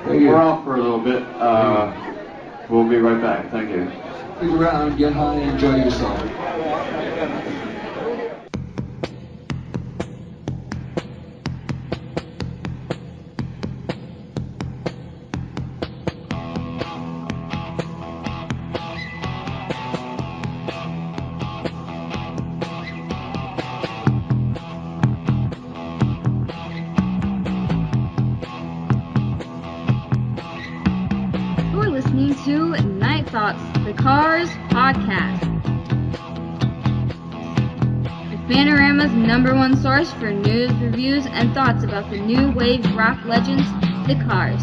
We're off for a little bit. We'll be right back. Thank you. Stick around, get high, enjoy yourself. Listening to Night Thoughts, the Cars podcast. The Panorama's #1 source for news, reviews, and thoughts about the new wave rock legends, the Cars.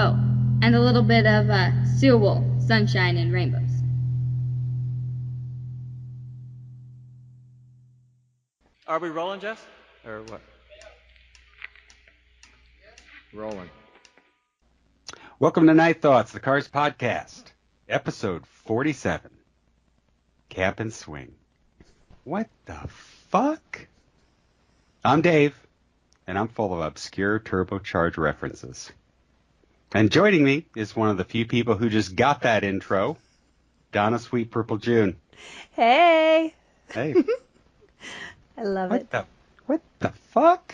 Oh, and a little bit of Steel Wool, Sunshine, and Rainbows. Are we rolling, Jess? Or what? Rolling. Welcome to Night Thoughts, the Cars podcast, episode 47, Cap and Swing. What the fuck? I'm Dave, and I'm full of obscure turbocharged references. And joining me is one of the few people who just got that intro, Donna Sweet Purple June. Hey! Hey. I love it. What the fuck?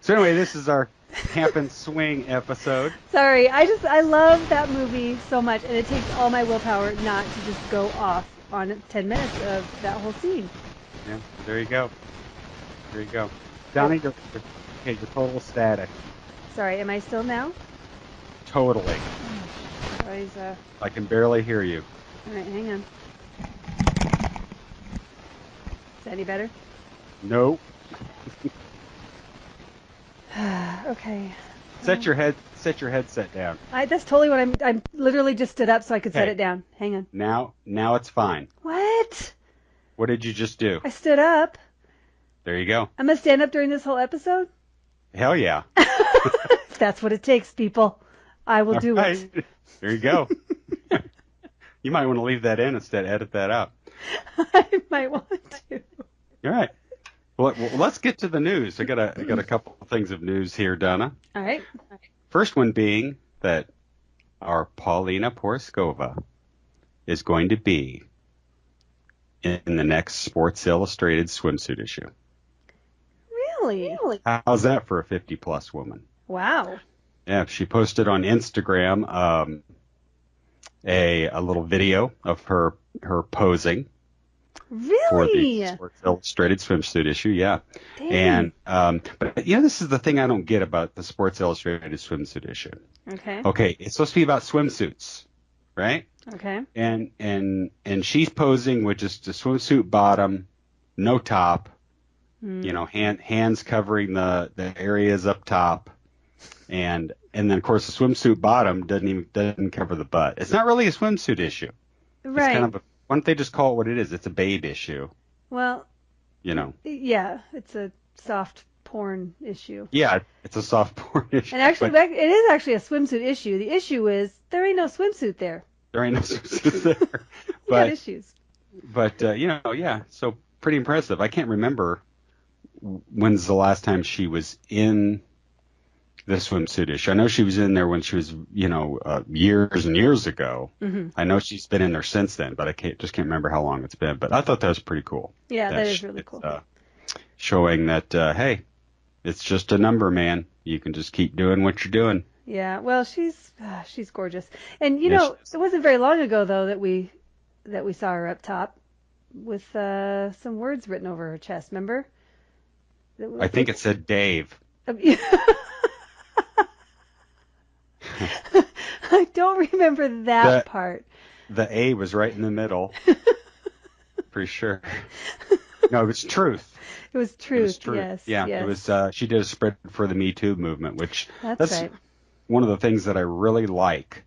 So anyway, this is our Camp and Swing episode. Sorry, I love that movie so much, and it takes all my willpower not to just go off on 10 minutes of that whole scene. Yeah, there you go. There you go. Donnie, you're total static. Sorry, am I still now? Totally. Always, I can barely hear you. all right, hang on. Is that any better? Nope. Okay. Set your headset down. That's totally what I'm literally just stood up so I could set Okay. it down. Hang on. Now it's fine. What? What did you just do? I stood up. There you go. I'm gonna stand up during this whole episode? Hell yeah. That's what it takes, people. I will do it. There you go. You might want to leave that in instead. Edit that out. I might want to. All right. Well, let's get to the news. I got a couple of things of news here, Donna. All right. First one being that our Paulina Porskova is going to be in the next Sports Illustrated swimsuit issue. Really? How's that for a 50-plus woman? Wow. Yeah, she posted on Instagram a little video of her posing. For Really? the Sports Illustrated swimsuit issue, yeah. Dang. And but this is the thing I don't get about the Sports Illustrated swimsuit issue. Okay. Okay, it's supposed to be about swimsuits, right? Okay. And she's posing with just a swimsuit bottom, no top. Hands covering the areas up top, and then of course the swimsuit bottom doesn't cover the butt. It's not really a swimsuit issue. Right. It's kind of why don't they just call it what it is? It's a babe issue. Well, Yeah, it's a soft porn issue. Yeah, it's a soft porn issue. And actually, it is actually a swimsuit issue. The issue is there ain't no swimsuit there. There ain't no swimsuit there. We got issues. But, yeah, so pretty impressive. I can't remember when's the last time she was in the swimsuit issue. I know she was in there when she was, years and years ago. Mm-hmm. I know she's been in there since then, but I just can't remember how long it's been. But I thought that was pretty cool. Yeah, that is really cool. Showing that, hey, it's just a number, man. You can just keep doing what you're doing. Yeah, well, she's gorgeous. And, it wasn't very long ago, though, that we saw her up top with some words written over her chest, remember? I think it said Dave. I don't remember that part. The A was right in the middle. Pretty sure. No, it was Truth. It was Truth. Yes. Yeah, yes. It was. She did a spread for the Me Too movement, which that's right. One of the things that I really like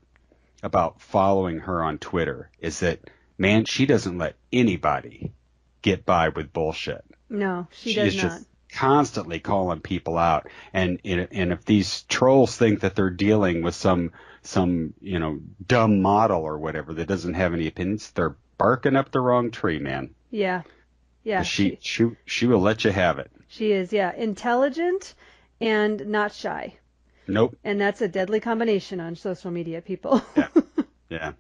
about following her on Twitter is that, man, she doesn't let anybody get by with bullshit. No, she does not. Just constantly calling people out, and if these trolls think that they're dealing with some dumb model or whatever that doesn't have any opinions, they're barking up the wrong tree, man. Yeah. She will let you have it. She is, yeah, intelligent and not shy. Nope. And that's a deadly combination on social media, people. Yeah. Yeah.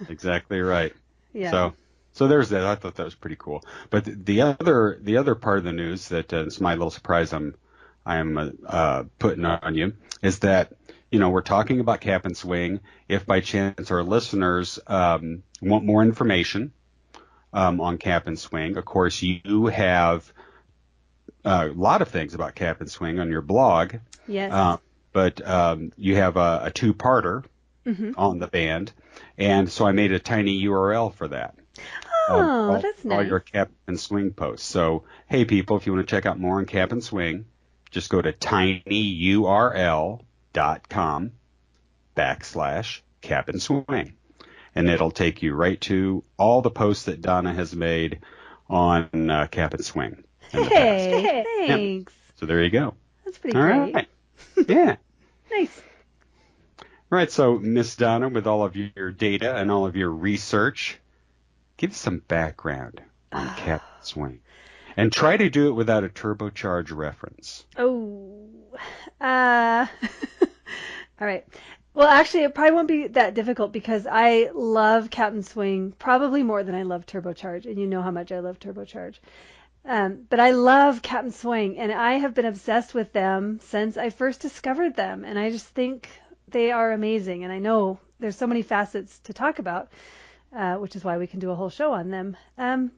Exactly right. Yeah. So there's that. I thought that was pretty cool. But the other part of the news that it's my little surprise I'm putting on you is that we're talking about Cap and Swing. If by chance our listeners want more information on Cap and Swing, of course you have a lot of things about Cap and Swing on your blog. Yes. But you have a two-parter on the band, and so I made a tiny URL for that. Oh, that's nice. All your Cap and Swing posts. So, hey, people, if you want to check out more on Cap and Swing, just go to tinyurl.com/Cap and Swing, and it'll take you right to all the posts that Donna has made on Cap and Swing in the past. Hey, thanks. Yeah. So there you go. That's pretty All great. right. Yeah. Nice. Right, so Miss Donna, with all of your data and all of your research, give us some background on Cap and Swing. And try to do it without a turbocharged reference. Oh. All right. Well, actually, it probably won't be that difficult because I love Captain Swing probably more than I love Turbocharge, and you know how much I love Turbocharge. But I love Captain Swing, and I have been obsessed with them since I first discovered them, and I just think they are amazing, and I know there's so many facets to talk about, which is why we can do a whole show on them. And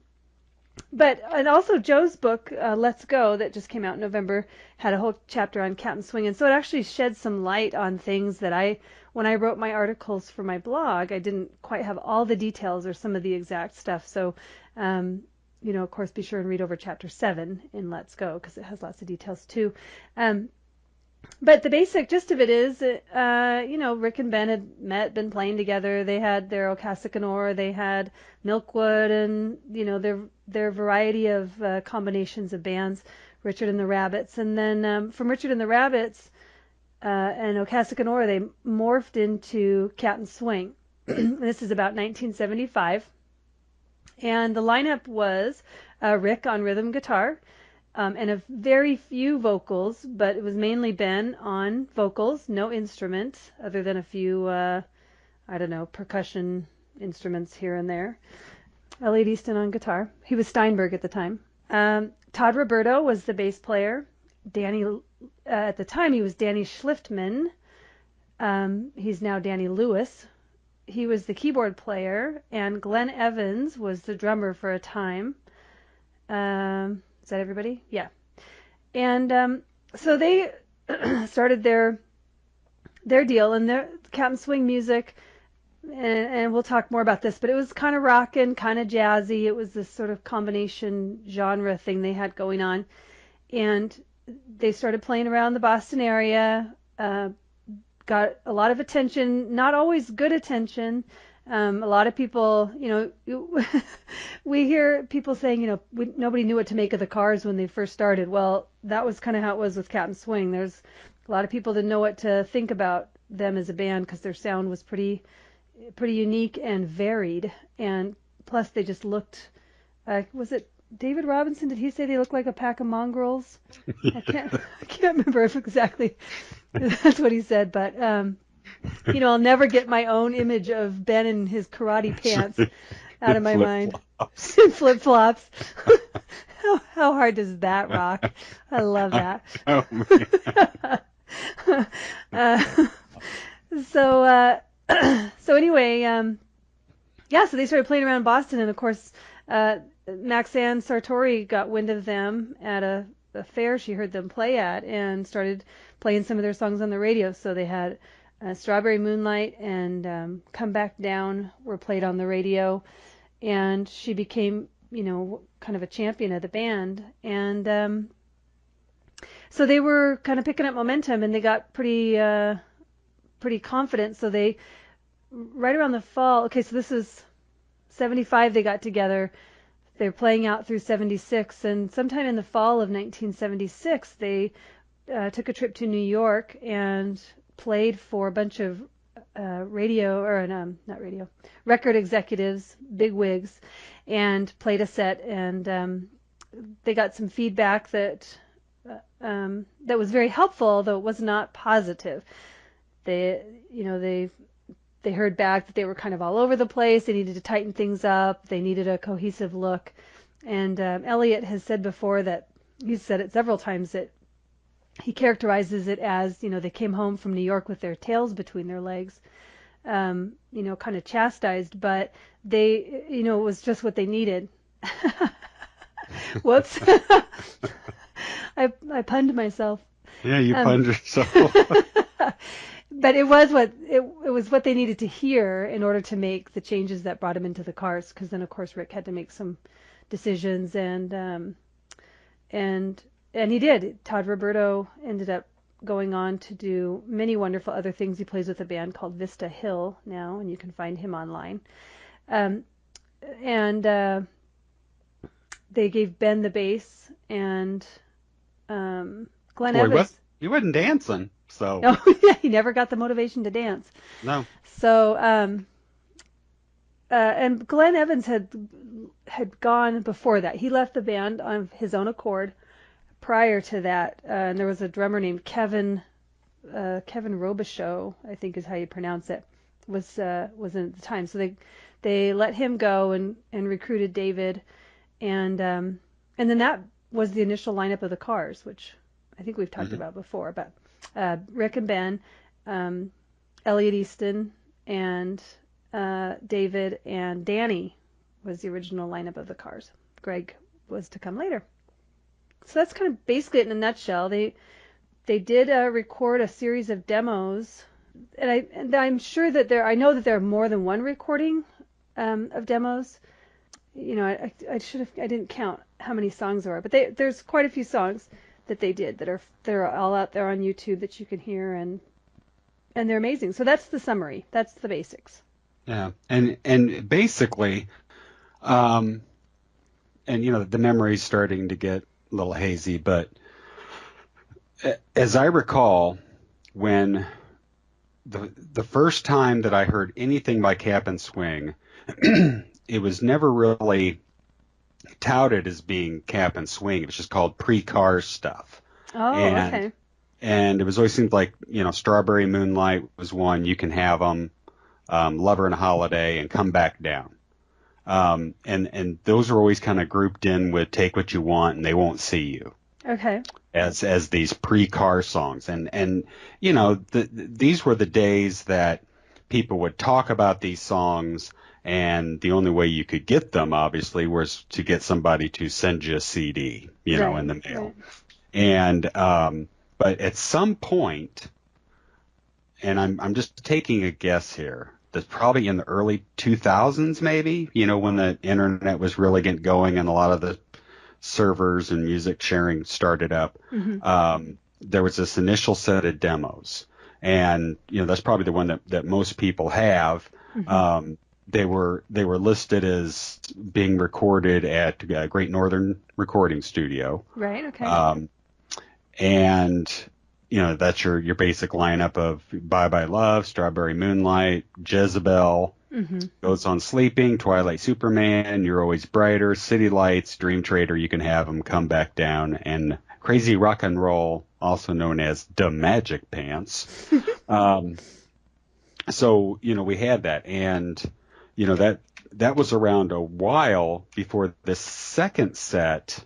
also Joe's book, Let's Go, that just came out in November, had a whole chapter on Captain Swing, and so it actually shed some light on things that when I wrote my articles for my blog, I didn't quite have all the details or some of the exact stuff. So, of course, be sure and read over chapter 7 in Let's Go because it has lots of details too. But the basic gist of it is, Rick and Ben had been playing together. They had their Ocassacanor, they had Milkwood, and their variety of combinations of bands, Richard and the Rabbits, and then from Richard and the Rabbits and Ocassacanor, they morphed into Captain Swing. This is about 1975, and the lineup was Rick on rhythm guitar. And a very few vocals, but it was mainly Ben on vocals, no instrument other than a few, percussion instruments here and there. Elliot Easton on guitar. He was Steinberg at the time. Todd Roberto was the bass player. At the time, he was Danny Schliftman. He's now Danny Lewis. He was the keyboard player, and Glenn Evans was the drummer for a time. Is that everybody? Yeah. And so they started their deal, and their Captain Swing music, and we'll talk more about this, but it was kind of rockin', kind of jazzy. It was this sort of combination genre thing they had going on. And they started playing around the Boston area, got a lot of attention, not always good attention. A lot of people, we hear people saying, nobody knew what to make of the Cars when they first started. Well, that was kind of how it was with Captain Swing. There's a lot of people didn't know what to think about them as a band because their sound was pretty unique and varied. And plus, they just looked. Was it David Robinson? Did he say they looked like a pack of mongrels? I can't remember if exactly that's what he said, but. I'll never get my own image of Ben in his karate pants out of my mind. In flip-flops. How hard does that rock? I love that. So anyway, so they started playing around Boston, and of course, Maxanne Sartori got wind of them at a fair she heard them play at and started playing some of their songs on the radio. So they had Strawberry Moonlight and Come Back Down were played on the radio, and she became, kind of a champion of the band. And so they were kind of picking up momentum, and they got pretty confident. So they, right around the fall, okay, so this is 75 they got together. They're playing out through 76, and sometime in the fall of 1976, they took a trip to New York and played for a bunch of record executives, big wigs, and played a set. And they got some feedback that was very helpful, though it was not positive. They heard back that they were kind of all over the place. They needed to tighten things up. They needed a cohesive look. And Elliot has said before that he's said it several times that he characterizes it as, they came home from New York with their tails between their legs, kind of chastised, but they, it was just what they needed. Whoops. I punned myself. Yeah, you punned yourself. But it was what they needed to hear in order to make the changes that brought him into the cars. Because then, of course, Rick had to make some decisions, and he did. Todd Roberto ended up going on to do many wonderful other things. He plays with a band called Vista Hill now, and you can find him online. They gave Ben the bass, and Glenn Evans. He wasn't dancing, so. No, he never got the motivation to dance. No. So, and Glenn Evans had gone before that. He left the band on his own accord. Prior to that, and there was a drummer named Kevin Robichaux, I think is how you pronounce it, was in at the time. So they let him go and recruited David, and then that was the initial lineup of the Cars, which I think we've talked about before. But Rick and Ben, Elliot Easton, and David and Danny was the original lineup of the Cars. Greg was to come later. So that's kind of basically it in a nutshell. They did record a series of demos, and I'm sure that I know that there are more than one recording of demos. I didn't count how many songs there are, but there's quite a few songs that they did that are all out there on YouTube that you can hear, and they're amazing. So that's the summary. That's the basics. Yeah, and basically, the memory's starting to get a little hazy, but as I recall, when the first time that I heard anything by Cap'n Swing, it was never really touted as being Cap'n Swing. It was just called pre-Cars stuff. Oh, okay. And it was always seemed like, Strawberry Moonlight was one. You Can Have 'Em, Lover and Holiday, and Come Back Down. And those are always kind of grouped in with Take What You Want and They Won't See You. Okay. As these pre-Car songs. And these were the days that people would talk about these songs, and the only way you could get them, obviously, was to get somebody to send you a CD, right, in the mail. Right. And but at some point, and I'm just taking a guess here, that's probably in the early 2000s, maybe, when the internet was really getting going and a lot of the servers and music sharing started up. Mm-hmm. There was this initial set of demos, and that's probably the one that most people have. Mm-hmm. They were listed as being recorded at Great Northern Recording Studio. Right. Okay. And that's your basic lineup of Bye Bye Love, Strawberry Moonlight, Jezebel, Goes on Sleeping, Twilight Superman, You're Always Brighter, City Lights, Dream Trader, You Can Have 'Em, Come Back Down, and Crazy Rock and Roll, also known as Da Magic Pants. So, we had that, and, that was around a while before the second set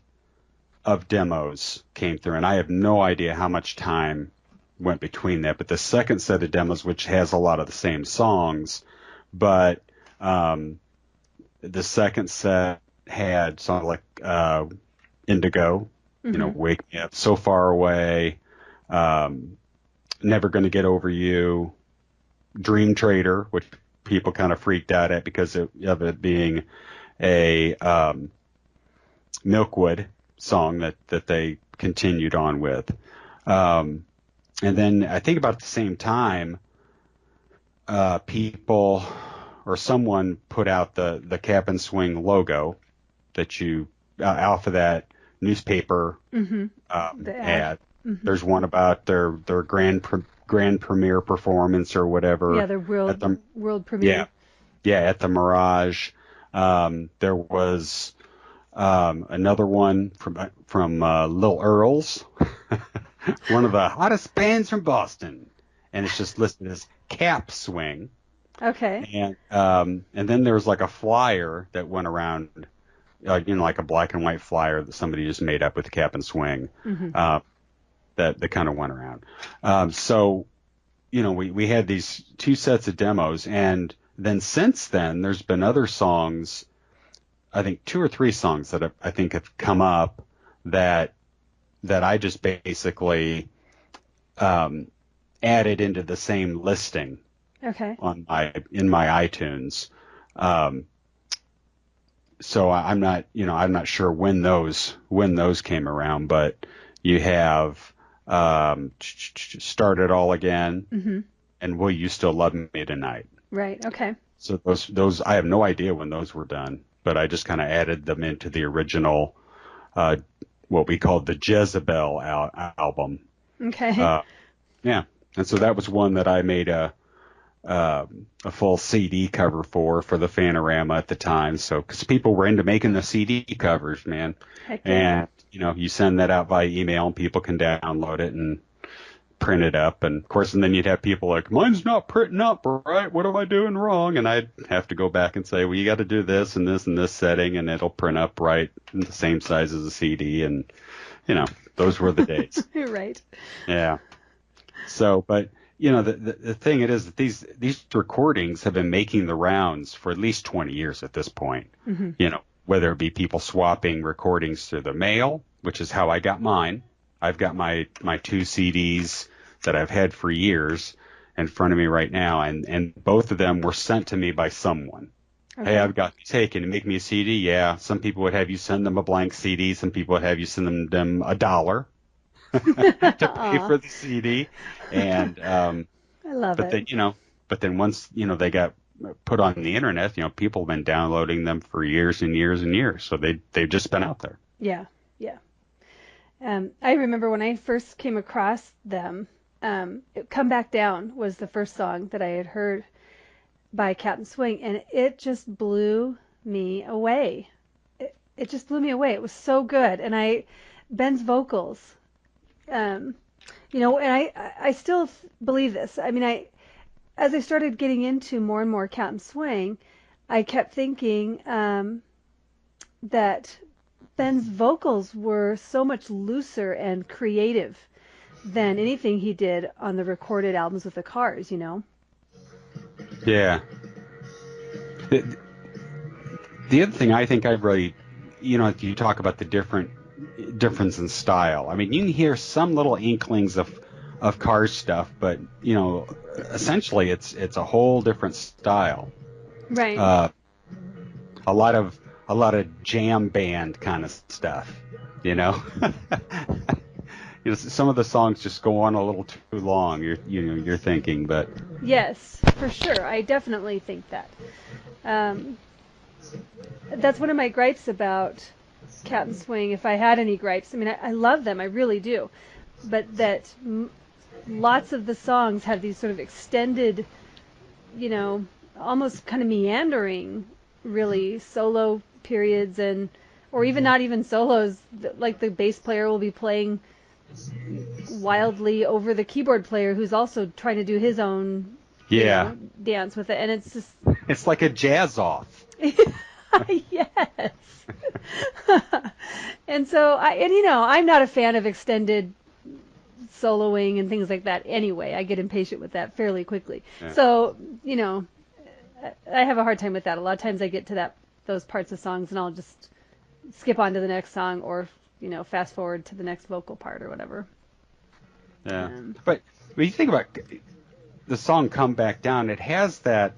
of demos came through, and I have no idea how much time went between that, but the second set of demos, which has a lot of the same songs, but the second set had songs like Indigo, Wake Me Up, So Far Away, Never Gonna Get Over You, Dream Trader, which people kind of freaked out at because of it being a Milkwood song that they continued on with. And then I think about the same time, people or someone put out the Cap'n Swing logo that you off of that newspaper ad. Mm-hmm. There's one about their grand premiere performance or whatever. Yeah, the world premiere. Yeah, at the Mirage. There was Another one from Lil Earls, one of the hottest bands from Boston, and it's just listed as Cap Swing. Okay. And then there was like a flyer that went around, like a black and white flyer that somebody just made up with Cap and Swing, that kind of went around. So, we had these 2 sets of demos, and then since then there's been other songs. I think 2 or 3 songs that I think have come up that I just basically added into the same listing. Okay. In my iTunes. So I'm not sure when those came around, but you have Start It All Again and Will You Still Love Me Tonight. Right. Okay. So those I have no idea when those were done, but I just kind of added them into the original, what we called the Jezebel album. Okay. Yeah. And so that was one that I made a full CD cover for the Fanorama at the time. So, because people were into making the CD covers, man. Heck yeah. And, you send that out via email and people can download it and print it up. And of course, and then you'd have people like, mine's not printing up right. What am I doing wrong? And I'd have to go back and say, well, you got to do this and this and this setting, and it'll print up right in the same size as a CD. And, those were the days. Right. Yeah. So, but the thing it is that these recordings have been making the rounds for at least 20 years at this point. Whether it be people swapping recordings through the mail, which is how I got mine. I've got my 2 CDs that I've had for years in front of me right now, and both of them were sent to me by someone. Okay. Hey, I've got these. Hey, can you make me a CD? Yeah. Some people would have you send them a blank CD. Some people would have you send them $1 to pay for the CD. And I love but it. But then once they got put on the internet, people have been downloading them for years and years and years. So they've just been out there. Yeah. I remember when I first came across them, Come Back Down was the first song that I had heard by Captain Swing, and it just blew me away. It just blew me away. It was so good. And Ben's vocals, and I still believe this. I mean, as I started getting into more and more Captain Swing, I kept thinking that Ben's vocals were so much looser and creative than anything he did on the recorded albums with the Cars, Yeah. The other thing I think I really, you talk about the difference in style. I mean, you can hear some little inklings of Cars stuff, but essentially it's a whole different style. Right. A lot of jam band kind of stuff, some of the songs just go on a little too long. You're thinking, but yes, for sure, I definitely think that. That's one of my gripes about Captain Swing. If I had any gripes, I mean, I love them, I really do, but that lots of the songs have these sort of extended, almost kind of meandering, really solo periods, or even not even solos. Like the bass player will be playing wildly over the keyboard player who's also trying to do his own dance with it, and it's like a jazz off. Yes. And so I'm not a fan of extended soloing and things like that anyway. I get impatient with that fairly quickly. Yeah. So I have a hard time with that. A lot of times I get to those parts of songs and I'll just skip on to the next song, or fast forward to the next vocal part or whatever. Yeah. But when you think about the song Come Back Down, it has that,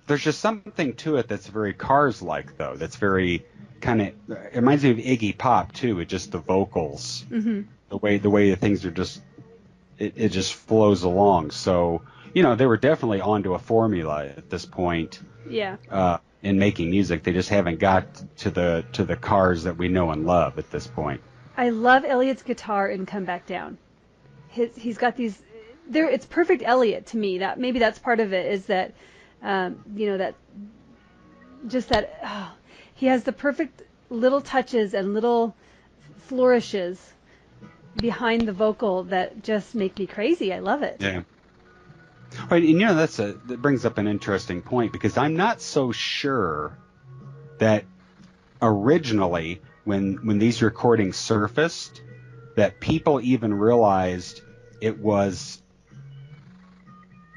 there's just something to it that's very Cars-like, though. That's very it reminds me of Iggy Pop, too, with just the vocals. Mm-hmm. The way the things are just, it just flows along. So, they were definitely onto a formula at this point. Yeah. In making music. They just haven't got to the Cars that we know and love at this point. I love Elliot's guitar in Come Back Down. He's got these it's perfect Elliot to me. That maybe that's part of it, is that that he has the perfect little touches and little flourishes behind the vocal that just make me crazy. I love it. Yeah. Right, and you know that brings up an interesting point, because I'm not so sure that originally when these recordings surfaced that people even realized it was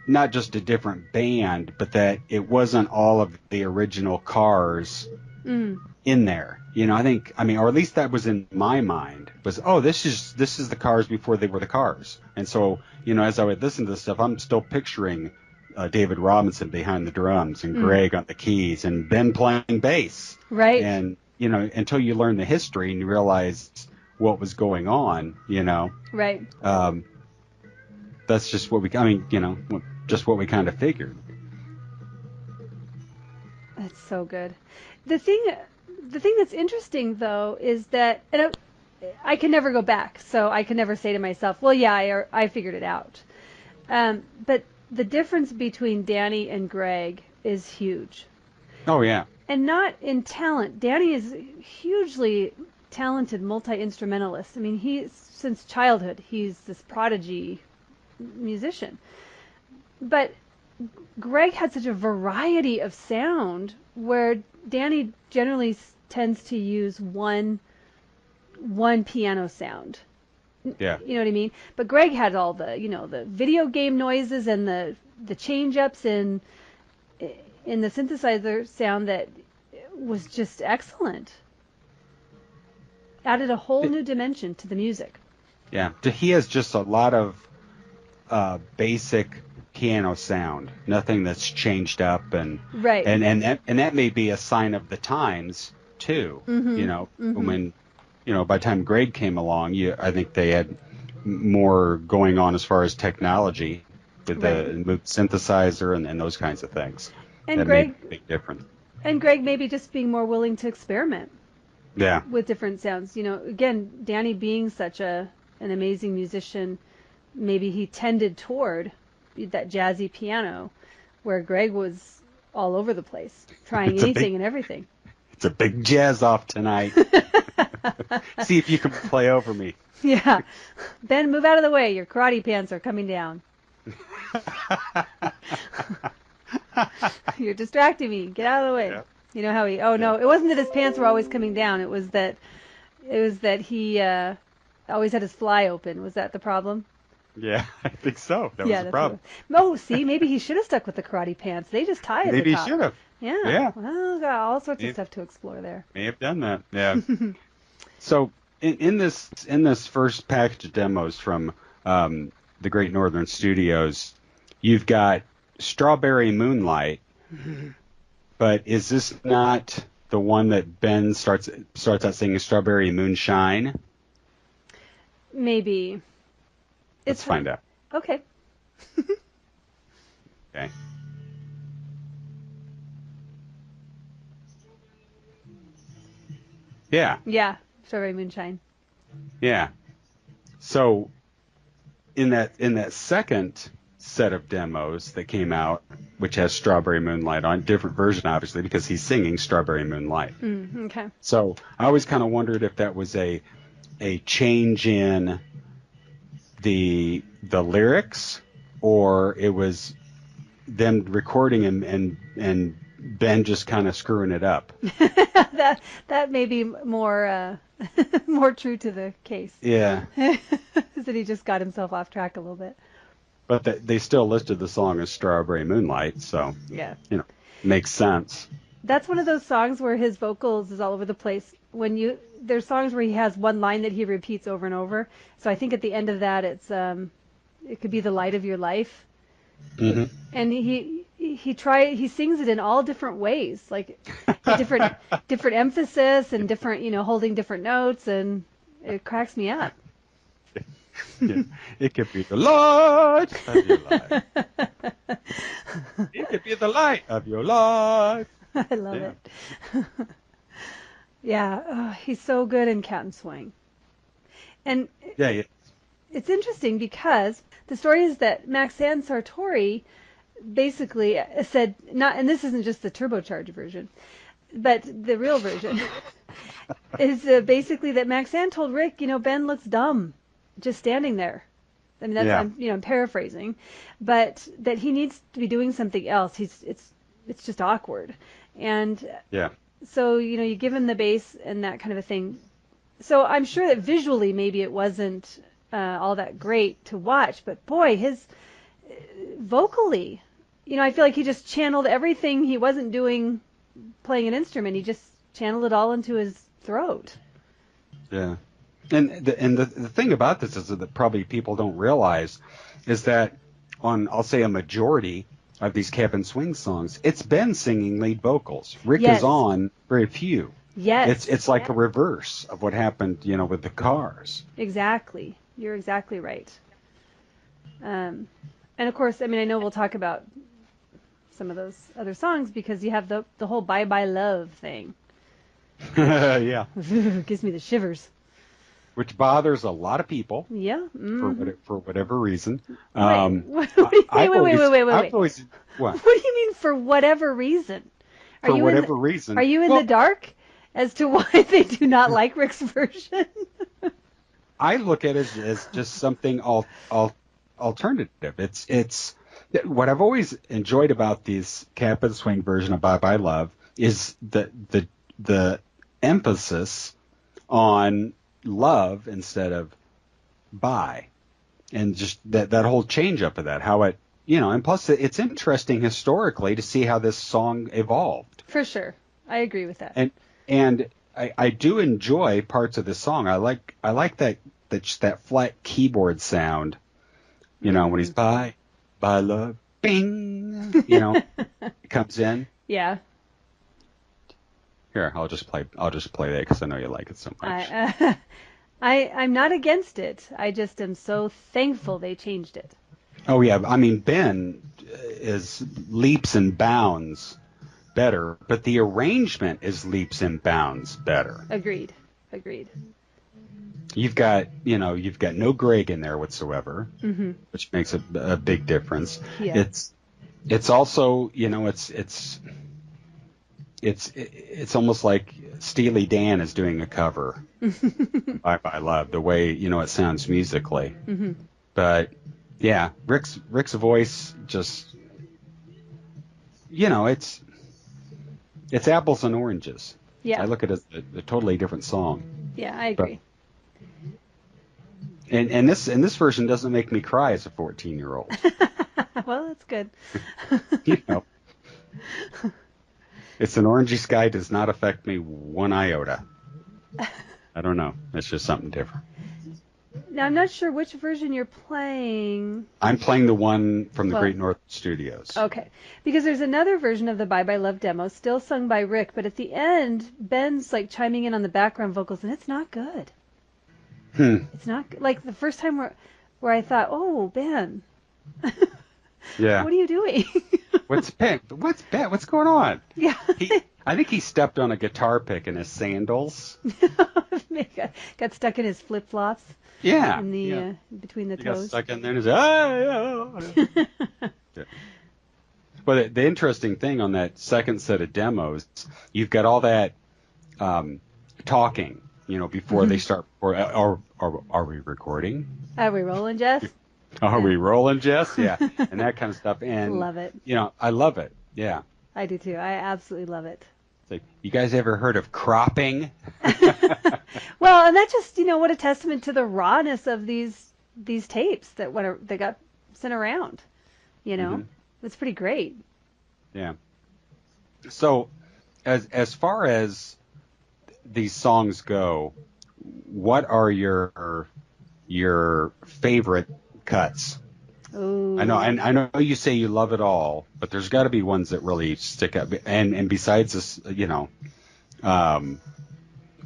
not just a different band, but that it wasn't all of the original Cars in there. You know, I mean, or at least that was in my mind, was, oh, this is the Cars before they were the Cars. And so, you know, as I would listen to this stuff, I'm still picturing David Robinson behind the drums and Greg on the keys and Ben playing bass. Right. And, you know, until you learn the history and you realize what was going on, you know. Right. That's just what just what we kind of figured. That's so good. The thing that's interesting, though, is that, and I can never go back, so I can never say to myself, well, yeah, I figured it out. But the difference between Danny and Greg is huge. Oh, yeah. And not in talent. Danny is a hugely talented multi-instrumentalist. I mean, since childhood, he's this prodigy musician. But Greg had such a variety of sound, where Danny generally tends to use one piano sound. Yeah. You know what I mean? But Greg had all the, you know, the video game noises and the change-ups in the synthesizer sound that was just excellent. Added a whole new dimension to the music. Yeah. He has just a lot of basic piano sound, nothing that's changed up, and right. And that may be a sign of the times too. You know, when, you know, by the time Greg came along, I think they had more going on as far as technology with the synthesizer and those kinds of things. And that Greg, made a big difference. And Greg maybe just being more willing to experiment. Yeah. With different sounds. You know, again, Danny being such an amazing musician, maybe he tended toward that jazzy piano, where Greg was all over the place, trying anything and everything. It's a big jazz off tonight. See if you can play over me. Yeah. Ben, move out of the way. Your karate pants are coming down. You're distracting me. Get out of the way. Yeah. You know how no, it wasn't that his pants were always coming down. It was that he always had his fly open. Was that the problem? Yeah, I think so. That was the problem. See, maybe he should have stuck with the karate pants. They just tie at the top. Maybe he should have. Yeah. Well, got all sorts of stuff to explore there. May have done that. Yeah. So in this first package of demos from the Great Northern Studios, you've got Strawberry Moonlight, but is this not the one that Ben starts out singing Strawberry Moonshine? Maybe. Let's find out. Okay. Okay. Yeah. Yeah, Strawberry Moonshine. Yeah. So in that second set of demos that came out, which has Strawberry Moonlight on, different version obviously because he's singing Strawberry Moonlight. Okay. So I always kind of wondered if that was a change in the lyrics, or it was them recording and Ben just kind of screwing it up. that may be more more true to the case. Yeah. That he just got himself off track a little bit. But they still listed the song as Strawberry Moonlight, so yeah, you know, makes sense. That's one of those songs where his vocals is all over the place. There's songs where he has one line that he repeats over and over. So I think at the end of that, it could be the light of your life. Mm-hmm. And he sings it in all different ways, like different emphasis and different, holding different notes, and it cracks me up. Yeah. It could be the light of your life. It could be the light of your life. I love it. Yeah, he's so good in Cat and Swing. And yeah. It's interesting because the story is that Maxine Sartori basically said, and this isn't just the turbocharged version, But the real version is basically that Maxanne told Rick, Ben looks dumb just standing there. I mean, I'm paraphrasing, but that he needs to be doing something else. It's just awkward. And so, you give him the bass and that kind of a thing. So I'm sure that visually maybe it wasn't all that great to watch, but boy, his vocally, I feel like he just channeled everything he wasn't doing playing an instrument. He just channeled it all into his throat. Yeah. And the thing about this is that probably people don't realize is that on, I'll say, a majority of these Cap'n Swing songs, it's Ben singing lead vocals. Rick is on very few. Yes. It's like a reverse of what happened, with the Cars. Exactly. You're exactly right. And of course, I mean, I know we'll talk about some of those other songs because you have the whole Bye Bye Love thing. Yeah. Gives me the shivers. Which bothers a lot of people. Yeah. Mm-hmm. For whatever reason. Wait. I've always, what do you mean for whatever reason? For whatever reason. Are you in the dark as to why they do not like Rick's version? I look at it as just something alternative. It's what I've always enjoyed about these Cap'n Swing version of Bye Bye Love is the emphasis on love instead of bye, and just that whole change up of that, how it, and plus it's interesting historically to see how this song evolved. For sure. I agree with that. And I do enjoy parts of the song. I like that flat keyboard sound, when he's bye love, bing, it comes in. Yeah. Here, I'll just play that because I know you like it so much. I'm not against it. I just am so thankful they changed it. Oh yeah, I mean Ben is leaps and bounds better, but the arrangement is leaps and bounds better. Agreed. You've got no Greg in there whatsoever, which makes a big difference. Yeah. It's also it's almost like Steely Dan is doing a cover. Bye Bye Love, the way it sounds musically. Mm-hmm. But yeah, Rick's voice just it's apples and oranges. Yeah. I look at it as a totally different song. Yeah, I agree. And this version doesn't make me cry as a 14-year-old. Well, that's good. It's an orangey sky does not affect me one iota. I don't know. It's just something different. Now, I'm not sure which version you're playing. I'm playing the one from the Great North Studios. Okay. Because there's another version of the Bye Bye Love demo, still sung by Rick, but at the end, Ben's like chiming in on the background vocals, and it's not good. It's not like the first time where I thought, oh, Ben. Yeah. What are you doing? What's Ben? What's going on? Yeah. I think he stepped on a guitar pick in his sandals. Got stuck in his flip flops. Yeah. In the between the toes. Got stuck in there and yeah. But the interesting thing on that second set of demos, you've got all that talking, before they start. Are we recording? Are we rolling, Jess? Are we rolling, Jess? Yeah, and that kind of stuff. And love it. I love it. Yeah. I do too. I absolutely love it. It's like, you guys ever heard of cropping? Well, and that's just what a testament to the rawness of these tapes that they got sent around. It's pretty great. Yeah. So, as far as these songs go, what are your favorite cuts? Ooh. I know you say you love it all, but there's got to be ones that really stick out. And besides this,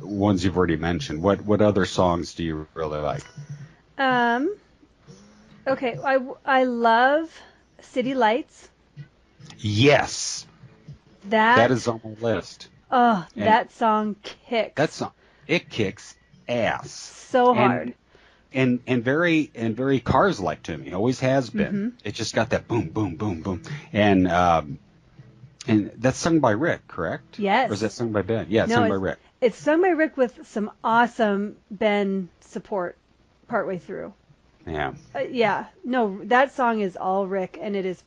ones you've already mentioned, what other songs do you really like? Okay, I love City Lights. Yes. That is on the list. Oh, and that song kicks. That song, it kicks ass. So hard. And very Cars-like to me. Always has been. Mm-hmm. It just got that boom, boom, boom, boom. And And that's sung by Rick, correct? Yes. Or is that sung by Ben? Yeah, No, sung by Rick. It's sung by Rick with some awesome Ben support partway through. Yeah. Yeah. No, that song is all Rick, and it is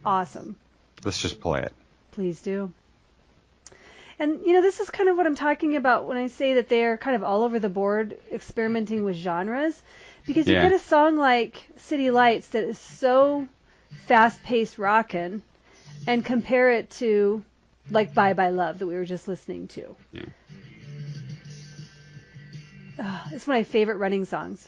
awesome. Let's just play it. Please do. And, you know, this is kind of what I'm talking about when I say that they're kind of all over the board experimenting with genres. Because you get a song like City Lights that is so fast-paced rockin', and compare it to, like, Bye Bye Love that we were just listening to. Yeah. It's one of my favorite running songs.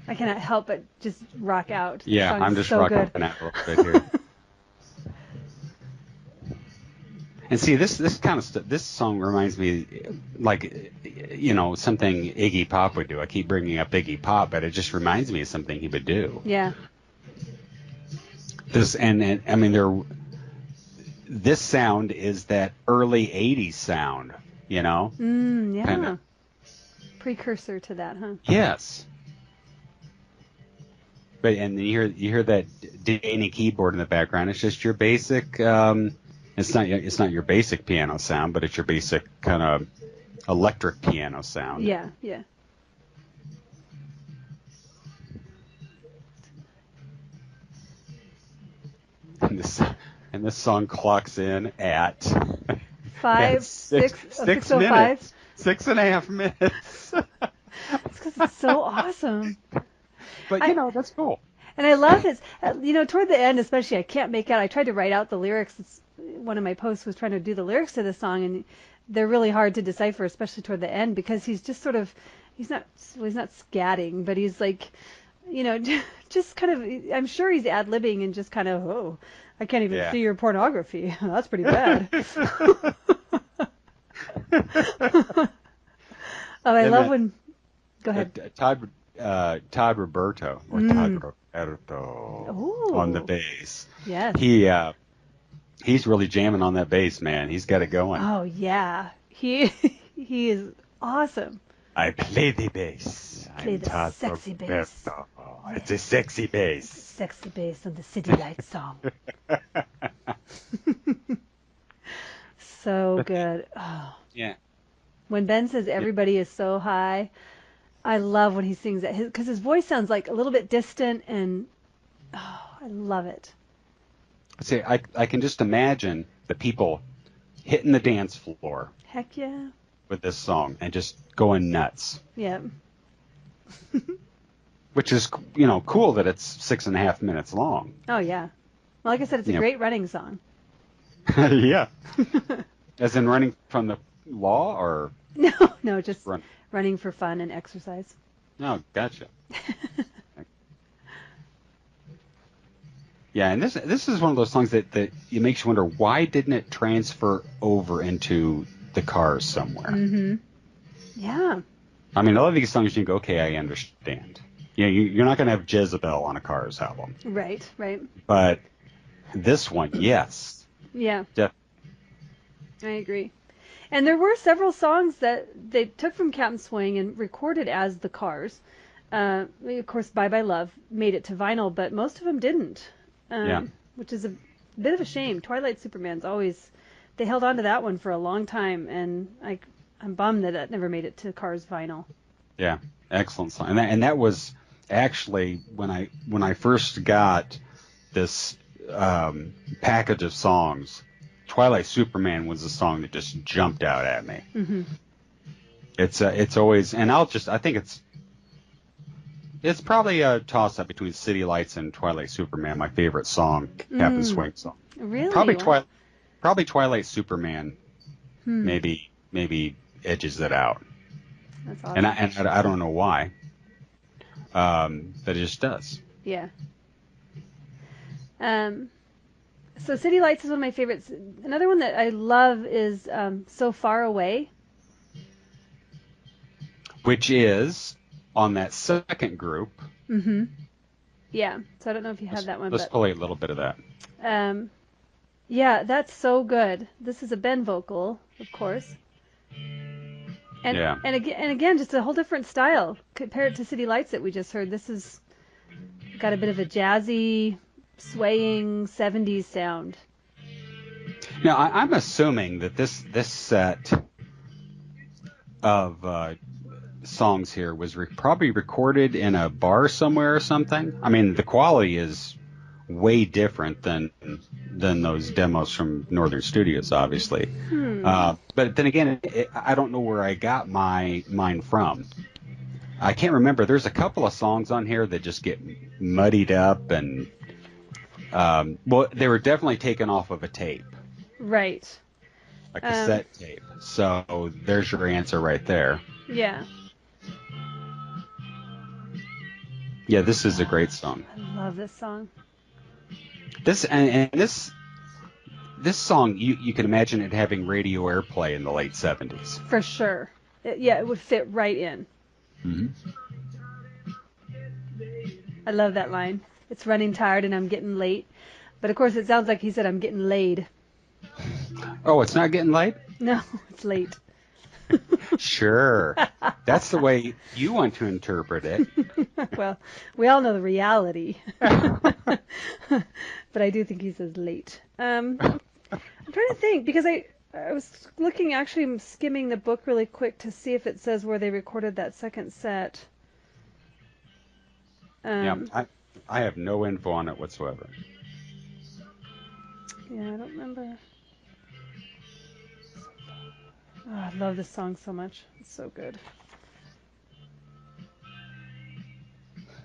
I cannot help but just rock out. Yeah, I'm just rocking out a little bit here. And see, this kind of stuff. This song reminds me, like, you know, something Iggy Pop would do. I keep bringing up Iggy Pop, but it just reminds me of something he would do. Yeah. This and I mean, this sound is that early '80s sound, you know. Yeah. Kinda. Precursor to that, huh? Yes. But and you hear that Danny keyboard in the background. It's just your basic. It's not your basic piano sound, but it's your basic kind of electric piano sound. Yeah, yeah. And this song clocks in at 6:05. 6.5 minutes. It's because it's so awesome. But you know, that's cool. And I love this. You know, toward the end, especially, I can't make out. I tried to write out the lyrics. One of my posts was trying to do the lyrics to the song, and they're really hard to decipher, especially toward the end, because he's just sort of, he's not scatting, but he's like, you know, just kind of, I'm sure he's ad-libbing and just kind of, oh, I can't even see your pornography. That's pretty bad. I love when, go ahead. Todd Roberto, or Todd Roberto on the bass. Yes. He's really jamming on that bass, man. He's got it going. Oh yeah, he is awesome. I play the bass. Play the Todd sexy Roberto. bass. It's a sexy bass. Sexy bass on the City Lights song. So good. Oh. Yeah. When Ben says everybody is so high, I love when he sings that, because his voice sounds like a little bit distant, and I love it. See, I can just imagine the people hitting the dance floor. Heck yeah. With this song and just going nuts. Yeah. Which is, you know, cool that it's 6.5 minutes long. Oh yeah. Well, like I said, it's a great running song. Yeah. As in running from the law, or? No, just running for fun and exercise. Oh, gotcha. Yeah, and this is one of those songs that it makes you wonder, why didn't it transfer over into the Cars somewhere? Mm-hmm. Yeah. I mean, a lot of these songs you go, okay, I understand. You know, you're not going to have Jezebel on a Cars album. Right. But this one, yes. Yeah. Definitely. I agree. And there were several songs that they took from Captain Swing and recorded as the Cars. Of course, Bye Bye Love made it to vinyl, but most of them didn't. Which is a bit of a shame. Twilight Superman's always, they held on to that one for a long time, and I'm bummed that it never made it to Cars vinyl. Yeah, excellent song. And that was actually when I first got this package of songs, Twilight Superman was the song that just jumped out at me. Mm-hmm. It's always, and I think it's probably a toss-up between City Lights and Twilight Superman, my favorite song, Captain Swing song. Really? Probably Twilight Superman maybe edges it out. That's awesome. And I don't know why, but it just does. Yeah. So City Lights is one of my favorites. Another one that I love is So Far Away. Which is on that second group. Mm-hmm. Yeah. So I don't know if you have that one. Let's play a little bit of that. Yeah, that's so good. This is a Ben vocal, of course. And, Yeah. and again, just a whole different style compared to City Lights that we just heard. This has got a bit of a jazzy, swaying 70s sound. Now, I'm assuming that this set of songs here was probably recorded in a bar somewhere or something. I mean, the quality is way different than those demos from Northern Studios, obviously. But then again, I don't know where I got mine from. I can't remember. There's a couple of songs on here that just get muddied up, and well, they were definitely taken off of a tape, Right. a cassette tape. So there's your answer right there. Yeah. Yeah, this is a great song. I love this song. This song, you can imagine it having radio airplay in the late 70s. For sure. It would fit right in. Mm-hmm. I love that line. It's running tired and I'm getting late. But of course, it sounds like he said, I'm getting laid. Oh, it's not getting late? No, it's late. Sure. That's the way you want to interpret it. Well, we all know the reality. But I do think he says late. I'm trying to think, because I was looking, actually I'm skimming the book really quick to see if it says where they recorded that second set. Yeah, I have no info on it whatsoever. Yeah, I don't remember. Oh, I love this song so much. It's so good.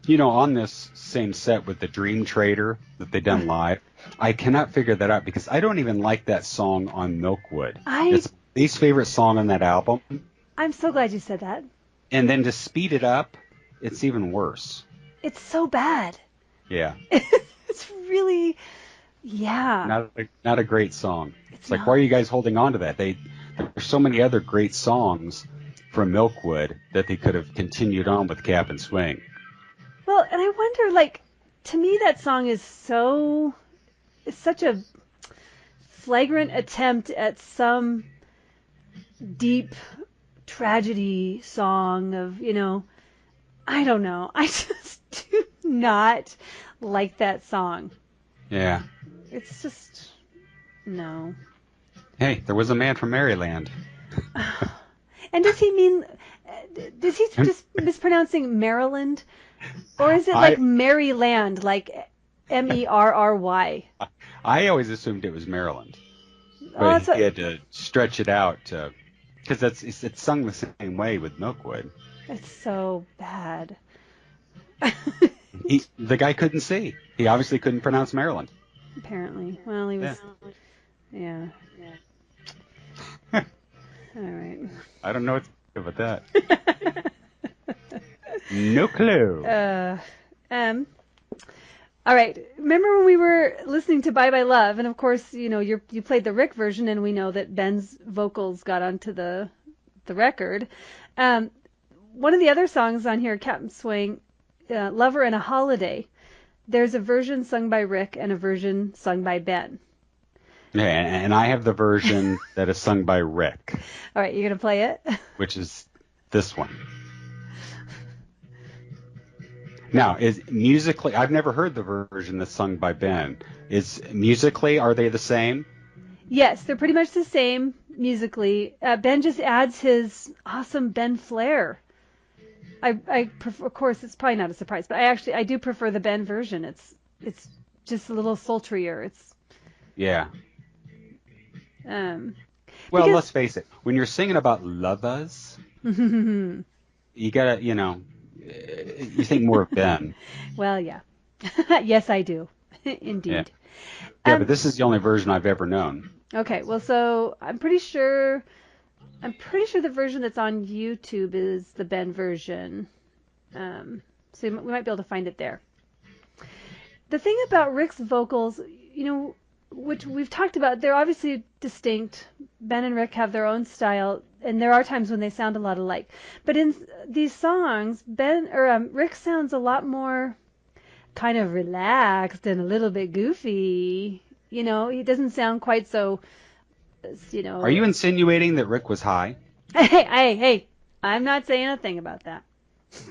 You know, on this same set with the Dream Trader that they done live, I cannot figure that out because I don't even like that song on Milkwood. It's my least favorite song on that album. I'm so glad you said that. And then to speed it up, it's even worse. It's so bad. Yeah. It's really, yeah. Not a great song. It's like, not. why are you guys holding on to that? There's so many other great songs from Milkwood that they could have continued on with Cap and Swing. Well, and I wonder, like, to me that song is it's such a flagrant attempt at some deep tragedy song of, I don't know. I just do not like that song. Yeah. It's just, no. Hey, there was a man from Maryland. And does he just mispronouncing Maryland? Or is it like Maryland, like Merry? I always assumed it was Maryland. But he had to stretch it out because it's sung the same way with Milkwood. It's so bad. The guy couldn't see. He obviously couldn't pronounce Maryland. Apparently. Well, he was... Yeah. All right. I don't know what to do about that. No clue. All right. Remember when we were listening to Bye Bye Love, and of course, you played the Rick version, and we know that Ben's vocals got onto the record. One of the other songs on here, Captain Swing, Lover and a Holiday, there's a version sung by Rick and a version sung by Ben. Yeah, and I have the version that is sung by Rick. All right, you're going to play it? Which is this one. Now, is musically, I've never heard the version that's sung by Ben. Are they the same? Yes, they're pretty much the same musically. Ben just adds his awesome Ben flair. I prefer, of course, it's probably not a surprise, but I do prefer the Ben version. It's just a little sultrier. Yeah. Well, let's face it. When you're singing about lovers, you gotta, you think more of Ben. Well, yeah. Yes, I do. Indeed. Yeah, but this is the only version I've ever known. Okay, well, so I'm pretty sure the version that's on YouTube is the Ben version. So we might be able to find it there. The thing about Rick's vocals, which we've talked about, they're obviously distinct. Ben and Rick have their own style, and there are times when they sound a lot alike. But in these songs, Rick sounds a lot more kind of relaxed and a little bit goofy. He doesn't sound quite so, Are you insinuating that Rick was high? Hey, I'm not saying a thing about that.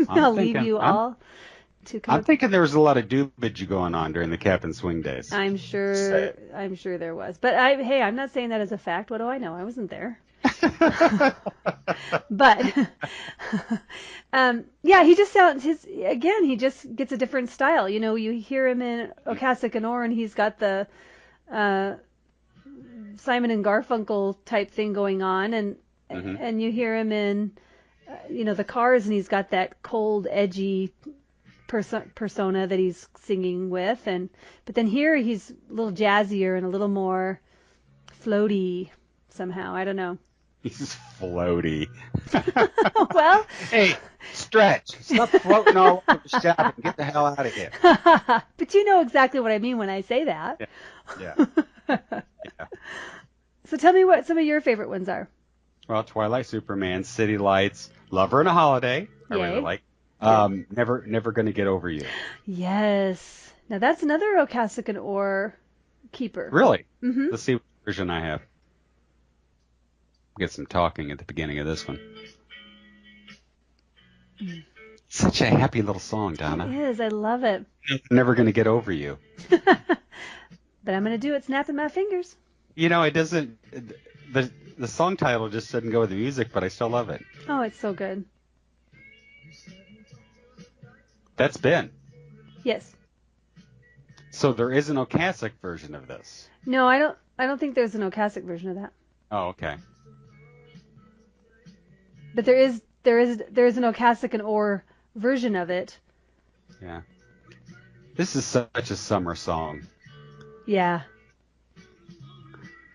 I'll leave you all to come I'm thinking there was a lot of doobage going on during the Cap and Swing days. I'm sure there was. But I'm not saying that as a fact. What do I know? I wasn't there. But he just he just gets a different style. You know, you hear him in Ocasek and Orr, and he's got the Simon and Garfunkel type thing going on, and you hear him in the Cars, and he's got that cold, edgy persona that he's singing with, but then here he's a little jazzier and a little more floaty somehow. I don't know. He's floaty. Well, hey, Stretch, stop floating all over the shop and get the hell out of here. But you know exactly what I mean when I say that. Yeah. So tell me what some of your favorite ones are. Well, Twilight Superman, City Lights, Lover and a Holiday. I really like. Never Gonna Get Over You. Yes. Now that's another Ocasek and Orr keeper. Really? Mm-hmm. Let's see what version I have. Get some talking at the beginning of this one. Such a happy little song, Donna. It is. I love it. Never Gonna Get Over You. But I'm gonna do it snapping my fingers. You know, it doesn't. The song title just doesn't go with the music, but I still love it. Oh, it's so good. That's Ben. Yes. So there is an Ocasek version of this. No, I don't think there's an Ocasek version of that. Oh, okay. But there is an Ocasek and Orr version of it. Yeah. This is such a summer song. Yeah.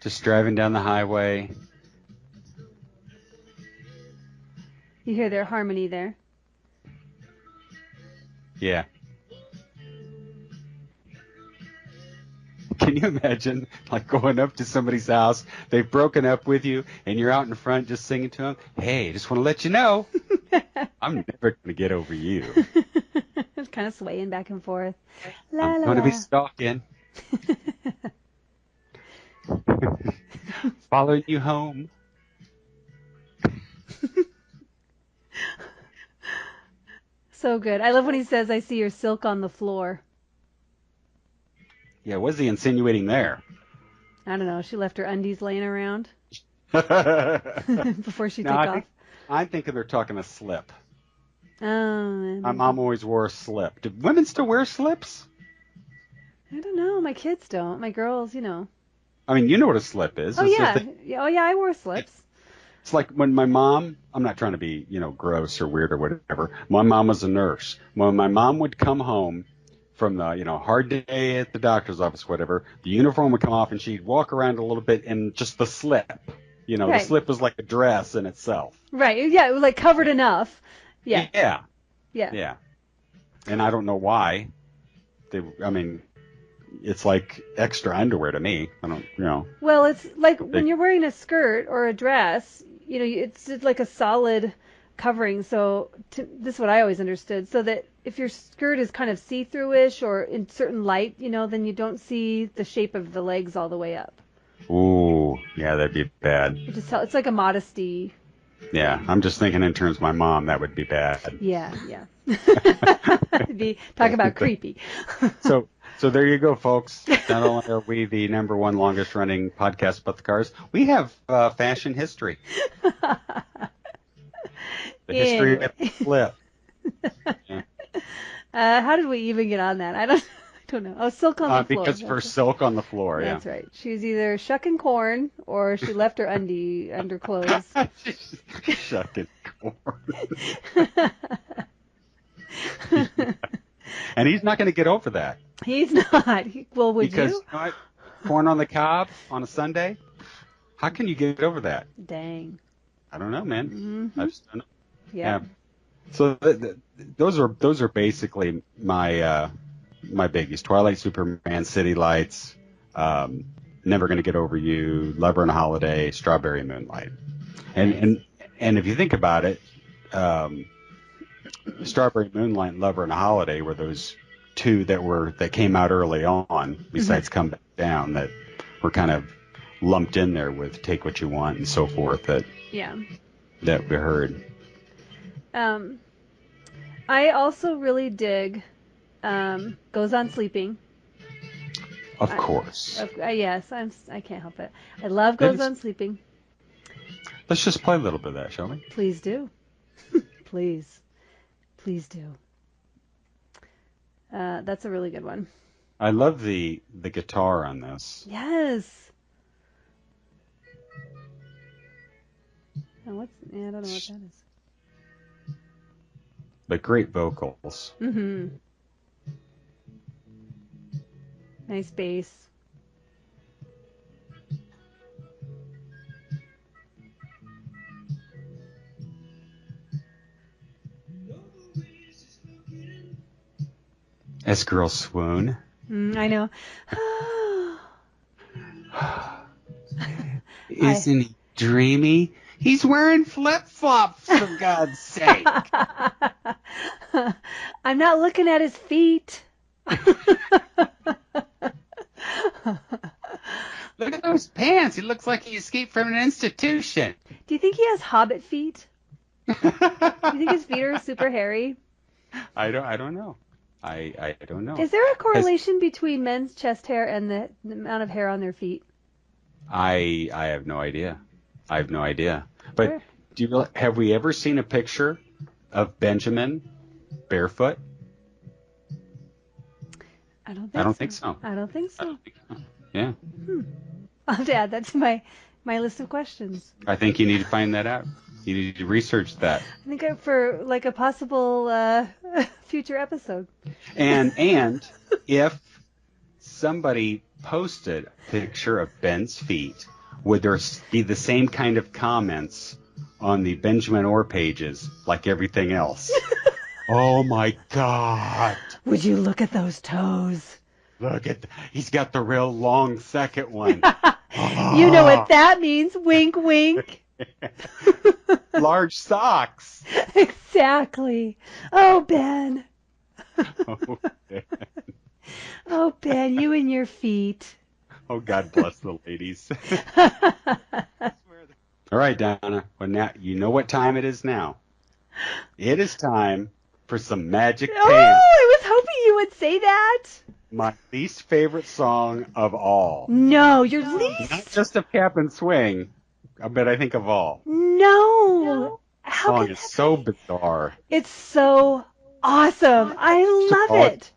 Just driving down the highway. You hear their harmony there. Yeah. Can you imagine, like, going up to somebody's house, they've broken up with you, and you're out in front just singing to them, hey, just want to let you know, I'm never going to get over you. It's kind of swaying back and forth. I'm going to be stalking. Following you home. So good. I love when he says, I see your silk on the floor. Yeah, what's he insinuating there? I don't know. She left her undies laying around before she took off. I think they're talking a slip. Oh. My mom always wore a slip. Do women still wear slips? I don't know. My kids don't. My girls, you know. I mean, you know what a slip is. Oh, yeah. Oh, yeah, I wore slips. It's like when my mom, I'm not trying to be, gross or weird or whatever. My mom was a nurse. When my mom would come home from the, hard day at the doctor's office, whatever, the uniform would come off and she'd walk around a little bit in just the slip. Right. The slip was like a dress in itself. Right. Yeah. It was like covered enough. Yeah. Yeah. Yeah. Yeah. And I don't know why. It's like extra underwear to me. I don't. Well, it's like when you're wearing a skirt or a dress, it's like a solid covering. So this is what I always understood. So that if your skirt is kind of see-through-ish or in certain light, then you don't see the shape of the legs all the way up. Ooh, yeah, that'd be bad. It's like a modesty. Yeah, I'm just thinking in terms of my mom, that would be bad. Yeah. Talk about creepy. So there you go, folks. Not only are we the number one longest running podcast about the cars, we have fashion history. The history of the flip. Yeah. How did we even get on that? I don't know. Oh, silk on the floor. Because for silk on the floor, That's right. She was either shucking corn or she left her underclothes. Shucking corn. And he's not going to get over that. He's not. Well, would because, you? Because corn on the cob on a Sunday? How can you get over that? Dang. I don't know, man. Mm-hmm. I just don't know. Yeah. So those are basically my biggies: Twilight Superman, City Lights, Never Gonna Get Over You, Lover and a Holiday, Strawberry Moonlight. And if you think about it, Strawberry Moonlight and Lover and a Holiday were those two that came out early on, besides Come Back Down, that were kind of lumped in there with Take What You Want and so forth. that we heard. I also really dig Goes On Sleeping. Of course. Yes, I can't help it. I love Goes On Sleeping. Let's just play a little bit of that, shall we? Please do. Please do. That's a really good one. I love the guitar on this. Yes. I don't know what that is. But great vocals. Mm-hmm. Nice bass. As girls swoon. I know. Isn't he dreamy? He's wearing flip-flops, for God's sake. I'm not looking at his feet. Look at those pants. He looks like he escaped from an institution. Do you think he has hobbit feet? Do you think his feet are super hairy? I don't know. I don't know. Is there a correlation between men's chest hair and the amount of hair on their feet? I have no idea. I have no idea. But Sure. have we ever seen a picture of Benjamin barefoot? I don't think so. I don't think so. Yeah. I'll have to add that to my list of questions. I think you need to find that out. You need to research that. I think for like a possible future episode. And if somebody posted a picture of Ben's feet, would there be the same kind of comments on the Benjamin Orr pages like everything else? Oh my God! Would you look at those toes? Look at he's got the real long second one. You know what that means? Wink, wink. Large socks. Exactly. Oh, Ben. Oh, Ben. Oh, Ben, you and your feet. Oh, God bless the ladies. All right, Donna. Well, now you know what time it is now. It is time for some Magic Pants. Oh, I was hoping you would say that. My least favorite song of all. No, your least. Not just of Cap and Swing, but I think of all. No. How Song could is that so be? bizarre. It's so awesome. I love it.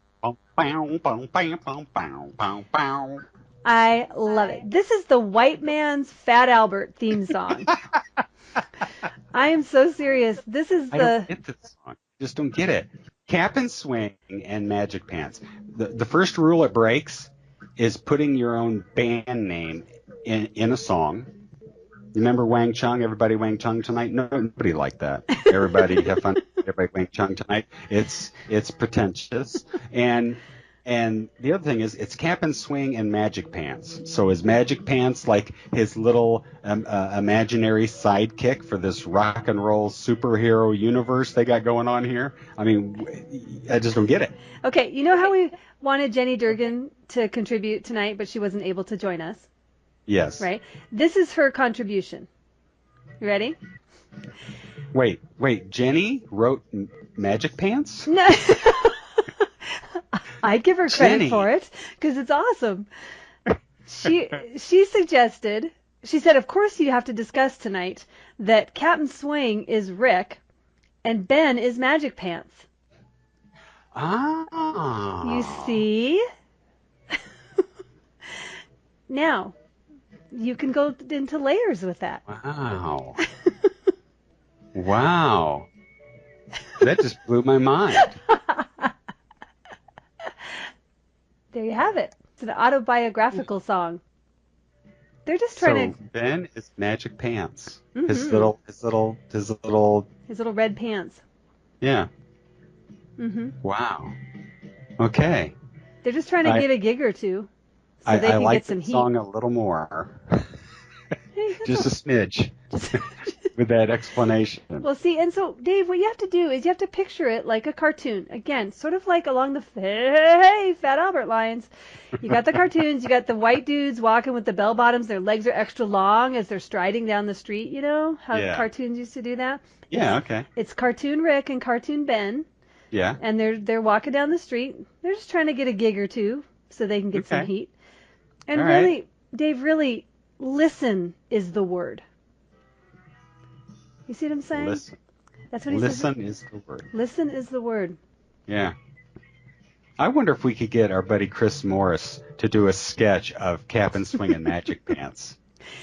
I love it. This is the white man's Fat Albert theme song. I am so serious. This is I don't get this song. Just don't get it. Cap and Swing and Magic Pants. The first rule it breaks is putting your own band name in a song. Remember Wang Chung? Everybody Wang Chung tonight? No, nobody liked that. Everybody have fun. Everybody Wang Chung tonight. It's pretentious. And the other thing is it's Cap and Swing and Magic Pants. So is Magic Pants like his little imaginary sidekick for this rock and roll superhero universe they got going on here? I mean, I just don't get it. Okay, you know how we wanted Jenny Durgan to contribute tonight, but she wasn't able to join us? Yes. Right? This is her contribution. You ready? Wait. Jenny wrote Magic Pants? No. I give her credit Jenny. for it because it's awesome. She suggested, she said, of course you have to discuss tonight that Captain Swing is Rick and Ben is Magic Pants. Ah. You see? Now, you can go into layers with that. Wow. Wow. That just blew my mind. There you have it. It's an autobiographical song. They're just trying So Ben is Magic Pants. Mhm. His little. his little red pants. Yeah. Hmm. Wow. Okay. They're just trying to get a gig or two so they I can like get some the heat. song a little more. Hey, Just a smidge. with that explanation. Well, see, and so, Dave, what you have to do is you have to picture it like a cartoon. Again, sort of like along the hey, Fat Albert lines. You got the cartoons, you got the white dudes walking with the bell bottoms, their legs are extra long as they're striding down the street, you know? How cartoons used to do that? Yeah, okay. It's Cartoon Rick and Cartoon Ben. Yeah. And they're walking down the street. They're just trying to get a gig or two so they can get some heat. And all really, right. Dave, really, listen is the word. You see what I'm saying? Listen. That's what he says. Listen is the word. Listen is the word. Yeah. I wonder if we could get our buddy Chris Morris to do a sketch of Cap and Swing and Magic Pants.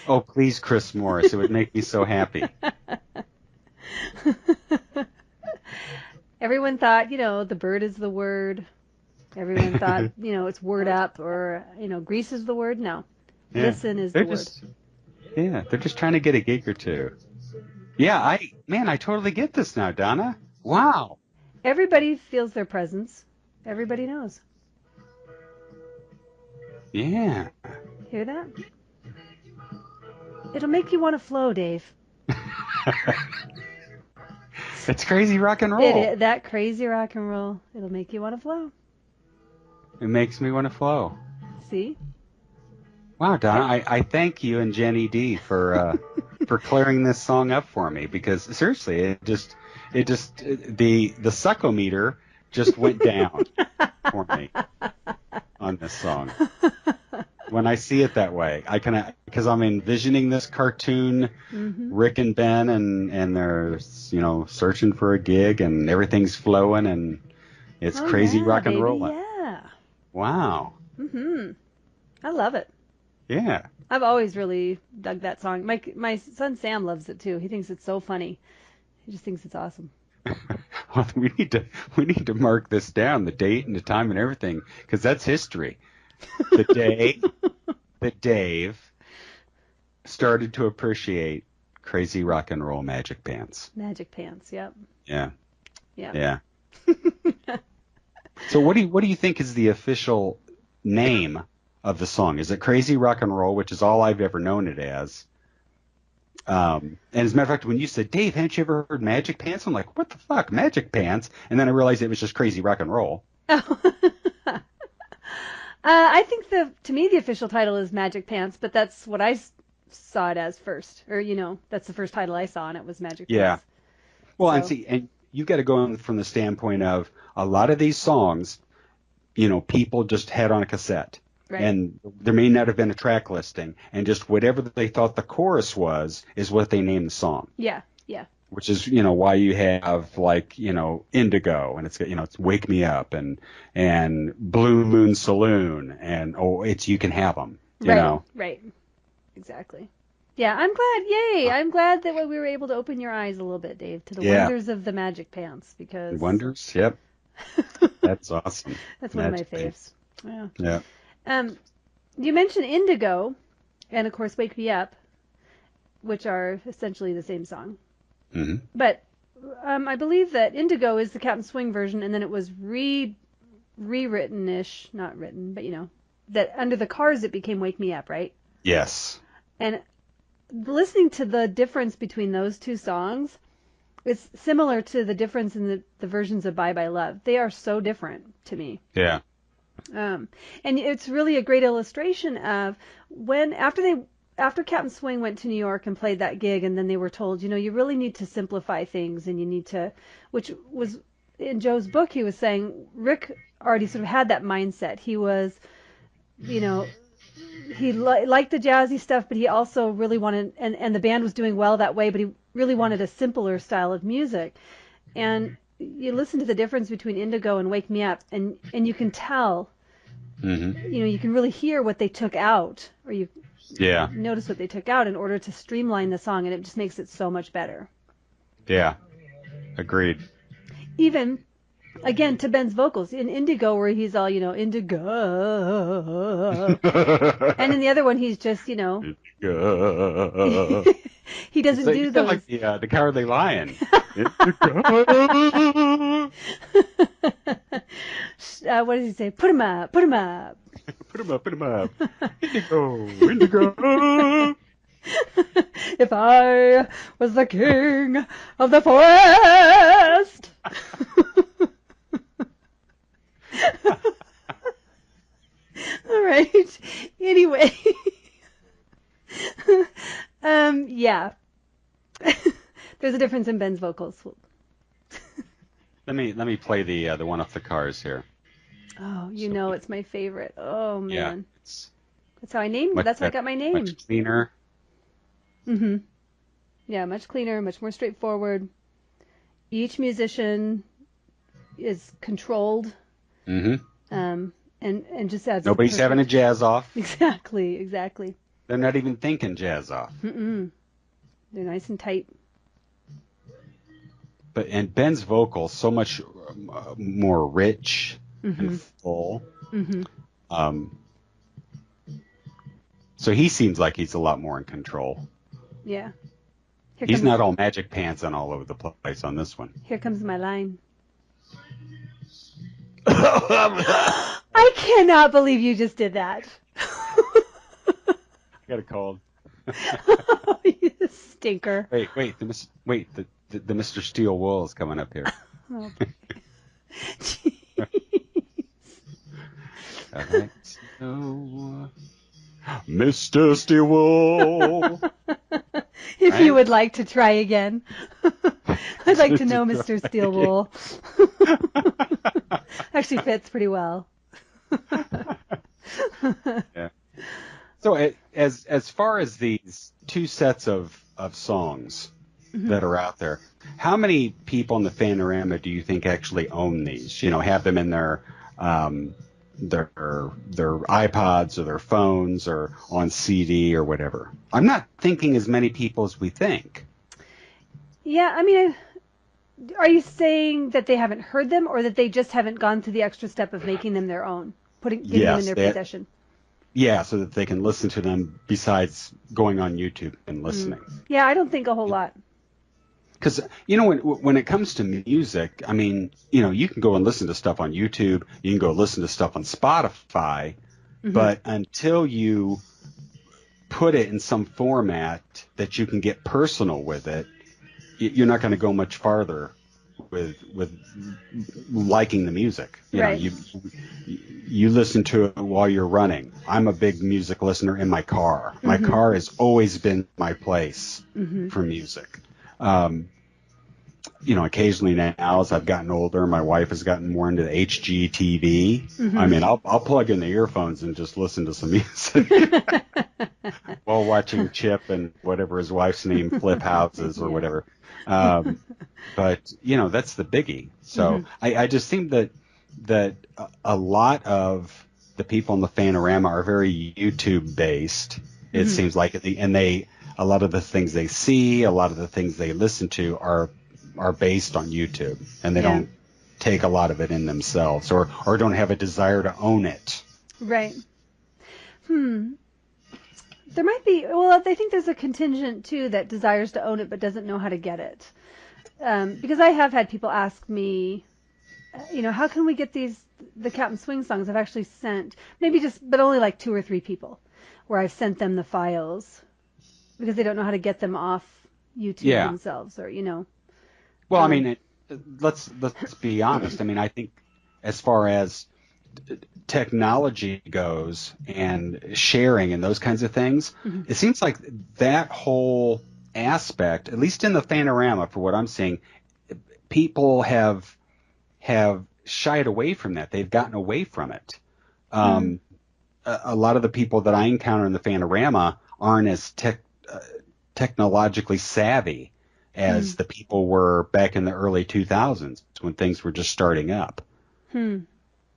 Oh, please, Chris Morris. It would make me so happy. Everyone thought, the bird is the word. Everyone thought, it's word up or, grease is the word. No. Yeah. Listen is the word. Yeah, they're just trying to get a gig or two. Yeah, I totally get this now, Donna. Wow. Everybody feels their presence. Everybody knows. Yeah. Hear that? It'll make you want to flow, Dave. It's crazy rock and roll. That crazy rock and roll. It'll make you want to flow. It makes me want to flow. See? Wow, Donna, I thank you and Jenny D for clearing this song up for me, because seriously, the suckometer just went down for me on this song. When I see it that way, because I'm envisioning this cartoon, Rick and Ben, and they're searching for a gig, and everything's flowing, and it's crazy rock and roll. Yeah. Wow. I love it. Yeah. I've always really dug that song. My son Sam loves it too. He thinks it's so funny. He just thinks it's awesome. Well, we need to mark this down, the date and the time and everything, because that's history. The day that Dave started to appreciate crazy rock and roll Magic Pants. Magic Pants, yep. Yeah. Yeah. So what do you think is the official name of the song? Is it Crazy Rock and Roll, which is all I've ever known it as? And as a matter of fact, when you said, Dave, haven't you ever heard Magic Pants? I'm like, what the fuck, Magic Pants? And then I realized it was just Crazy Rock and Roll. I think to me the official title is Magic Pants, but that's what I saw it as first, or that's the first title I saw, and it was Magic Pants. Yeah. Well, So- and you got to go in from the standpoint of a lot of these songs, people just had on a cassette. Right. And there may not have been a track listing, and just whatever they thought the chorus was is what they named the song. Yeah. Which is, why you have Indigo, and it's Wake Me Up, and Blue Moon Saloon, and it's You Can Have 'Em, you know. Right. Exactly. Yeah, I'm glad. Yay! I'm glad that we were able to open your eyes a little bit, Dave, to the wonders of the Magic Pants, because Wonders, yep. That's awesome. that's one Magic of my faves. Pants. Yeah. Yeah. You mentioned Indigo, and of course Wake Me Up, which are essentially the same song. Mm-hmm. But I believe that Indigo is the Captain Swing version, and then it was rewritten-ish, not written, but that under the Cars it became Wake Me Up, right? Yes. And listening to the difference between those two songs, it's similar to the difference in the versions of Bye Bye Love. They are so different to me. Yeah. And it's really a great illustration of when after Captain Swing went to New York and played that gig, and then they were told, you really need to simplify things, and you need to, which was in Joe's book, he was saying Rick already sort of had that mindset. He was, he liked the jazzy stuff, but he also really wanted, and the band was doing well that way, but he really wanted a simpler style of music. And you listen to the difference between Indigo and Wake Me Up, and you can tell, you can really hear what they took out, or you notice what they took out in order to streamline the song, and it just makes it so much better. Yeah. Agreed. Even, again, to Ben's vocals in Indigo, where he's all, Indigo, and in the other one he's just, he doesn't do those. Like the Cowardly Lion. What does he say? Put him up, put him up. Put him up. Indigo. If I was the king of the forest. All right. Anyway. Yeah. There's a difference in Ben's vocals. Let me play the one off the Cars here. Oh, you know it's my favorite. Oh man. Yeah, it's That's how I named it. That's how I got my name. much cleaner. Mm-hmm. Yeah, much cleaner, much more straightforward. Each musician is controlled. Mm-hmm. And just adds. Nobody's having a jazz off. Exactly. They're not even thinking jazz off. Mm-mm. They're nice and tight. And Ben's vocals so much more rich and full. Mm-hmm. So he seems like he's a lot more in control. Yeah. He's not all magic pants and all over the place on this one. Here comes my line. I cannot believe you just did that. I got a cold. You stinker. Wait, the Mr. Steel Wool is coming up here. Oh, Mr. Steel Wool. If you would like to try again. I'd like to know Mr. Steelwool. Actually fits pretty well. Yeah. So as far as these two sets of songs that are out there, how many people in the Fanorama do you think actually own these? You know, have them in their iPods or their phones or on CD or whatever. I'm not thinking as many people as we think. Yeah, I mean, are you saying that they haven't heard them or that they just haven't gone through the extra step of making them their own, getting them in their possession? Yeah, so that they can listen to them besides going on YouTube and listening. Yeah, I don't think a whole lot. Because, you know, when it comes to music, I mean, you know, you can go and listen to stuff on YouTube, you can go listen to stuff on Spotify, but until you put it in some format that you can get personal with it, you're not going to go much farther with liking the music. You know, you listen to it while you're running. I'm a big music listener in my car. My car has always been my place for music. You know, occasionally now as I've gotten older, my wife has gotten more into the HGTV. I mean, I'll plug in the earphones and just listen to some music while watching Chip and whatever his wife's name, Flip Houses or whatever. But, you know, that's the biggie. So I just think that a lot of the people in the Fanorama are very YouTube based. It seems like, a lot of the things they see, a lot of the things they listen to are based on YouTube, and they don't take a lot of it in themselves or don't have a desire to own it. Right. There might be, well, I think there's a contingent too that desires to own it but doesn't know how to get it. Because I have had people ask me, you know, how can we get the Captain Swing songs? I've actually sent, but only like 2 or 3 people, where I've sent them the files because they don't know how to get them off YouTube themselves, or, you know. Well, I mean, let's be honest. I mean, I think as far as technology goes and sharing and those kinds of things, it seems like that whole aspect, at least in the Fanorama, for what I'm seeing, people have shied away from that. They've gotten away from it. A lot of the people that I encounter in the Fanorama aren't as technologically savvy as the people were back in the early 2000s when things were just starting up. You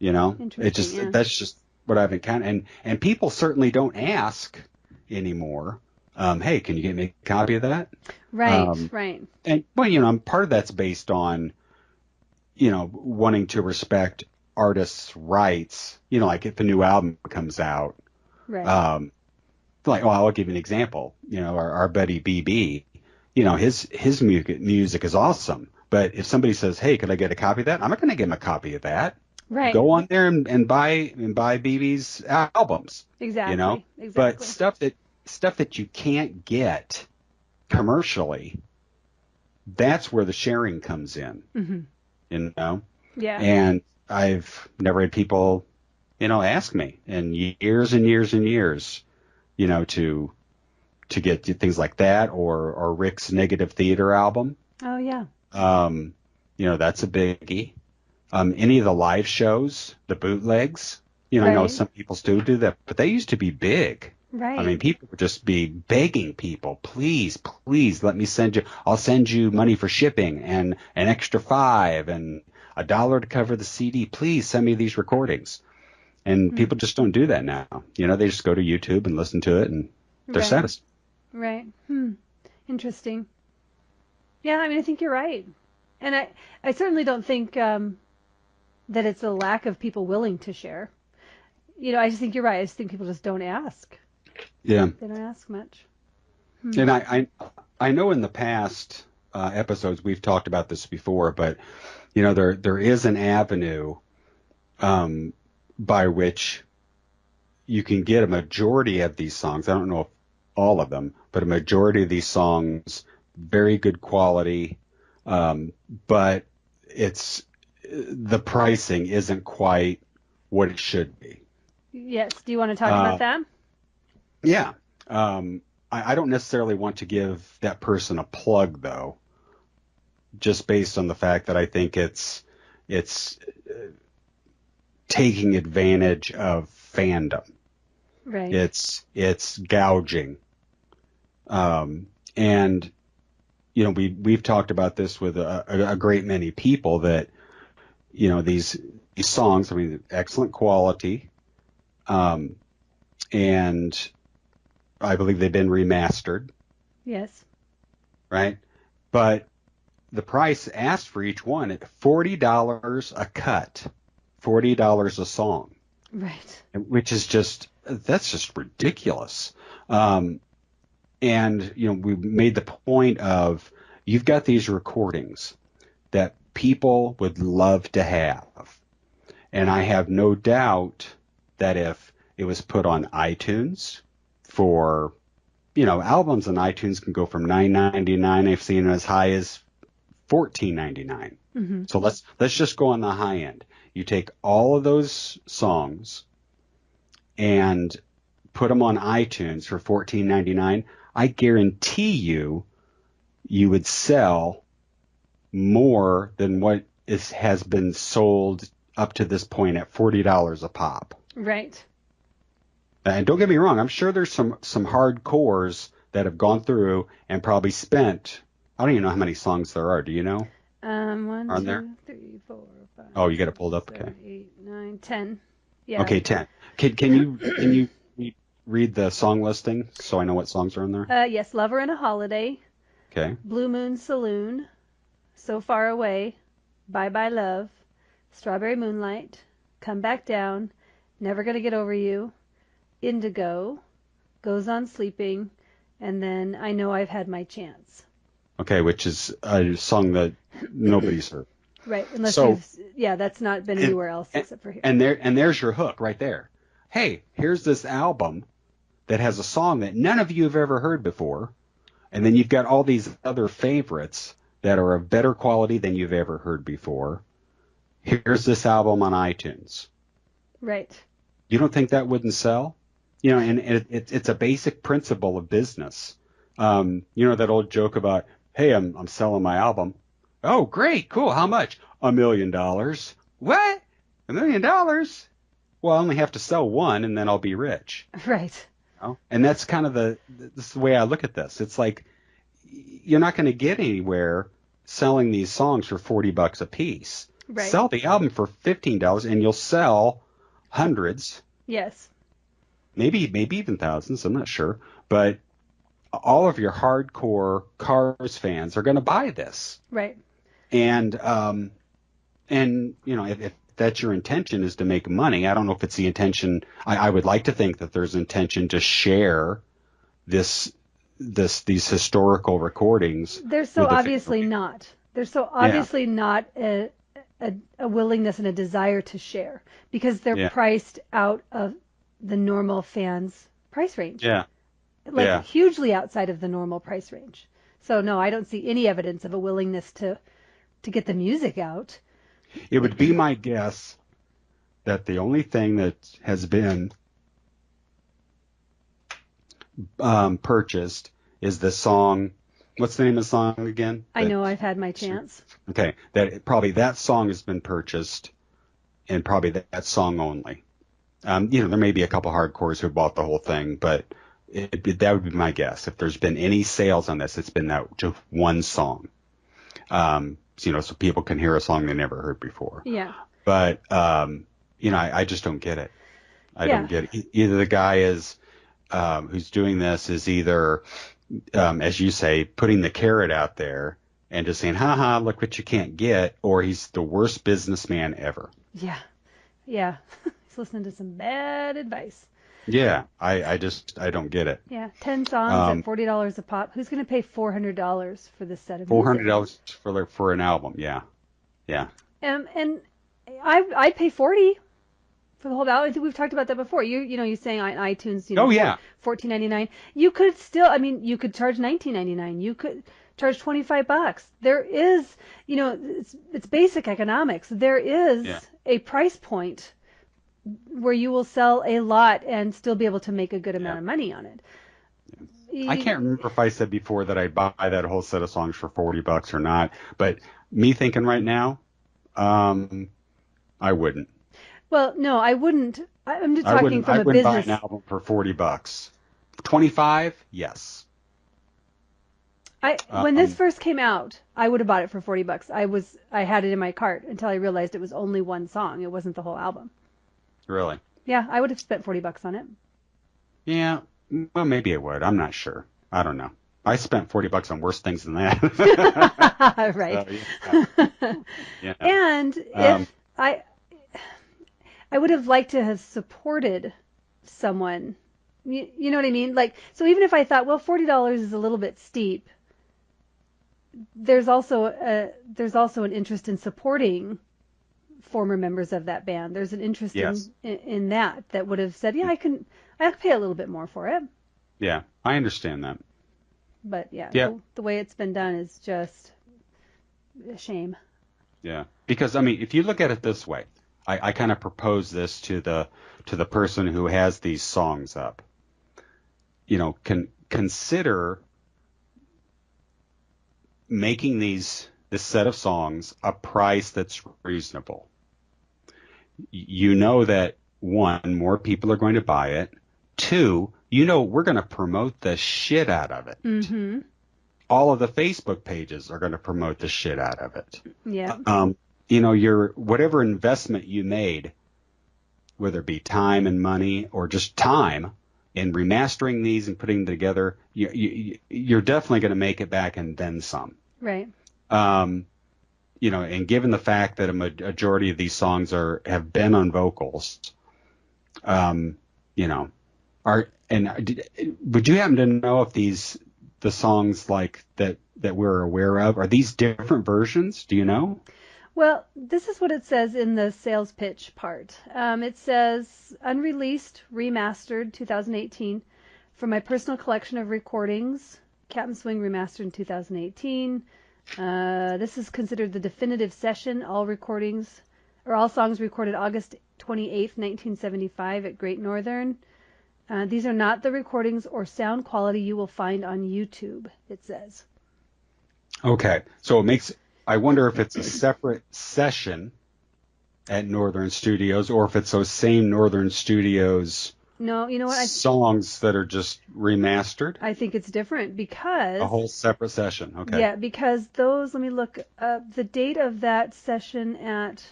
know, that's just what I've encountered. And people certainly don't ask anymore, hey, can you get me a copy of that? Right. And, well, you know, part of that's based on, you know, wanting to respect artists' rights. You know, like if a new album comes out, like, well, I'll give you an example. You know, our buddy BB, you know, his music is awesome. But if somebody says, hey, could I get a copy of that? I'm not going to give him a copy of that. Right. Go on there and buy BB's albums. Exactly. You know, Exactly. but stuff that stuff that you can't get commercially, that's where the sharing comes in. Mm-hmm. You know? Yeah. And I've never had people, ask me in years and years and years, to get things like that, or Rick's Negative Theater album. Oh yeah. That's a biggie. Any of the live shows, the bootlegs, I know Right. some people still do that, but they used to be big. Right. I mean, people would just be begging people, please, please let me I'll send you money for shipping and an extra $5 and $1 to cover the CD. Please send me these recordings. And people just don't do that now. They just go to YouTube and listen to it, and they're Right. satisfied. Right. Interesting. Yeah, I mean, I think you're right. And I certainly don't think that it's a lack of people willing to share. I just think you're right. I just think people just don't ask. Yeah. They don't ask much. And I know in the past episodes we've talked about this before, but there is an avenue by which you can get a majority of these songs. I don't know if all of them, but a majority of these songs, very good quality, but the pricing isn't quite what it should be. Yes. Do you want to talk about that? Yeah. I don't necessarily want to give that person a plug, though, just based on the fact that I think it's taking advantage of fandom. Right. It's gouging. And we've talked about this with a great many people that these songs, I mean, excellent quality, and I believe they've been remastered. Yes. Right? But the price asked for each one at $40 a cut, $40 a song. Right. Which is that's just ridiculous. And, we made the point of, you've got these recordings that people would love to have. And I have no doubt that if it was put on iTunes for, albums on iTunes can go from $9.99. I've seen as high as $14.99. Mm-hmm. So let's just go on the high end. You take all of those songs and put them on iTunes for $14.99. I guarantee you would sell more than what has been sold up to this point at $40 a pop. Right. And don't get me wrong, I'm sure there's some hardcores that have gone through and probably spent, I don't even know how many songs there are. Do you know? 1, Are 2, there? 3, 4, 5. Oh, you got it pulled up. 7, Okay. 8, 9, 10. Yeah. Okay, 10. Can you read the song listing so I know what songs are in there? Yes. Lover and a Holiday. Okay. Blue Moon Saloon. So Far Away. Bye Bye Love. Strawberry Moonlight. Come Back Down. Never Gonna Get Over You. Indigo. Goes On Sleeping. And then I Know I've Had My Chance. Okay, which is a song that nobody's heard. Right, unless So- that's not been anywhere else except for here. And there's your hook right there. Hey, here's this album that has a song that none of you have ever heard before, and then you've got all these other favorites that are of better quality than you've ever heard before. Here's this album on iTunes. Right. You don't think that wouldn't sell? And it's a basic principle of business. That old joke about, hey, I'm selling my album. Oh, great, cool. How much? $1 million. What? $1 million? Well, I only have to sell one, and then I'll be rich. Right. And that's kind of this is the way I look at this. It's like, you're not going to get anywhere selling these songs for $40 a piece. Right. Sell the album for $15, and you'll sell hundreds. Yes. Maybe even thousands. I'm not sure, but all of your hardcore Cars fans are going to buy this. Right. And if that's your intention, is to make money, I don't know if it's the intention. I would like to think that there's intention to share these historical recordings. They're so with the obviously family. not. There's so obviously not a willingness and a desire to share because they're Yeah. priced out of the normal fans' price range. Yeah. like hugely outside of the normal price range. So no, I don't see any evidence of a willingness to get the music out. It would be my guess that the only thing that has been purchased is the song. What's the name of the song again? I know I've had my chance. Okay, that song has been purchased, and probably that song only. There may be a couple hardcores who bought the whole thing, but that would be my guess. If there's been any sales on this, it's been that just one song. So people can hear a song they never heard before. Yeah. But I just don't get it. I don't get it. Either the guy is who's doing this is either, as you say, putting the carrot out there and just saying, "Ha, look what you can't get," or he's the worst businessman ever. Yeah. He's listening to some bad advice. Yeah, I don't get it. Yeah, 10 songs at $40 a pop. Who's going to pay $400 for this set of music? $400 for an album. Yeah. And I'd pay $40 for the whole album. I think we've talked about that before. You're saying on iTunes. $14.99. You could still. You could charge $19.99. You could charge $25. There is, it's basic economics. There is a price point where you will sell a lot and still be able to make a good amount of money on it. I can't remember if I said before that I'd buy that whole set of songs for $40 or not, but me thinking right now, I wouldn't. Well, no, I wouldn't. I'm just talking from a business. I wouldn't buy an album for $40. $25, yes. When this first came out, I would have bought it for $40. I had it in my cart until I realized it was only one song. It wasn't the whole album. Really? Yeah, I would have spent $40 on it. Yeah, well, maybe I would. I'm not sure. I don't know. I spent $40 on worse things than that. Right. So, yeah. And if I would have liked to have supported someone. You know what I mean? So even if I thought, well, $40 is a little bit steep, there's also an interest in supporting former members of that band. There's an interest in that would have said, I could pay a little bit more for it. Yeah, I understand that. But the way it's been done is just a shame. Yeah, because if you look at it this way, I kind of propose this to the person who has these songs up. Consider making this set of songs a price that's reasonable. That one, more people are going to buy it. Two, we're going to promote the shit out of it. Mm-hmm. All of the Facebook pages are going to promote the shit out of it. Yeah. Your whatever investment you made, whether it be time and money or just time in remastering these and putting them together, you're definitely going to make it back and then some. Right. And given the fact that a majority of these songs have been on vocals, would you happen to know if the songs like that we're aware of, are these different versions? Do you know? Well, this is what it says in the sales pitch part. It says, unreleased, remastered, 2018, from my personal collection of recordings, Captain Swing remastered in 2018. This is considered the definitive session. All songs recorded August 28th, 1975 at Great Northern. These are not the recordings or sound quality you will find on YouTube, it says. Okay, so I wonder if it's a separate session at Northern Studios or if it's those same Northern Studios songs that are just remastered. I think it's different because... A whole separate session, okay. Yeah, because let me look up, the date of that session at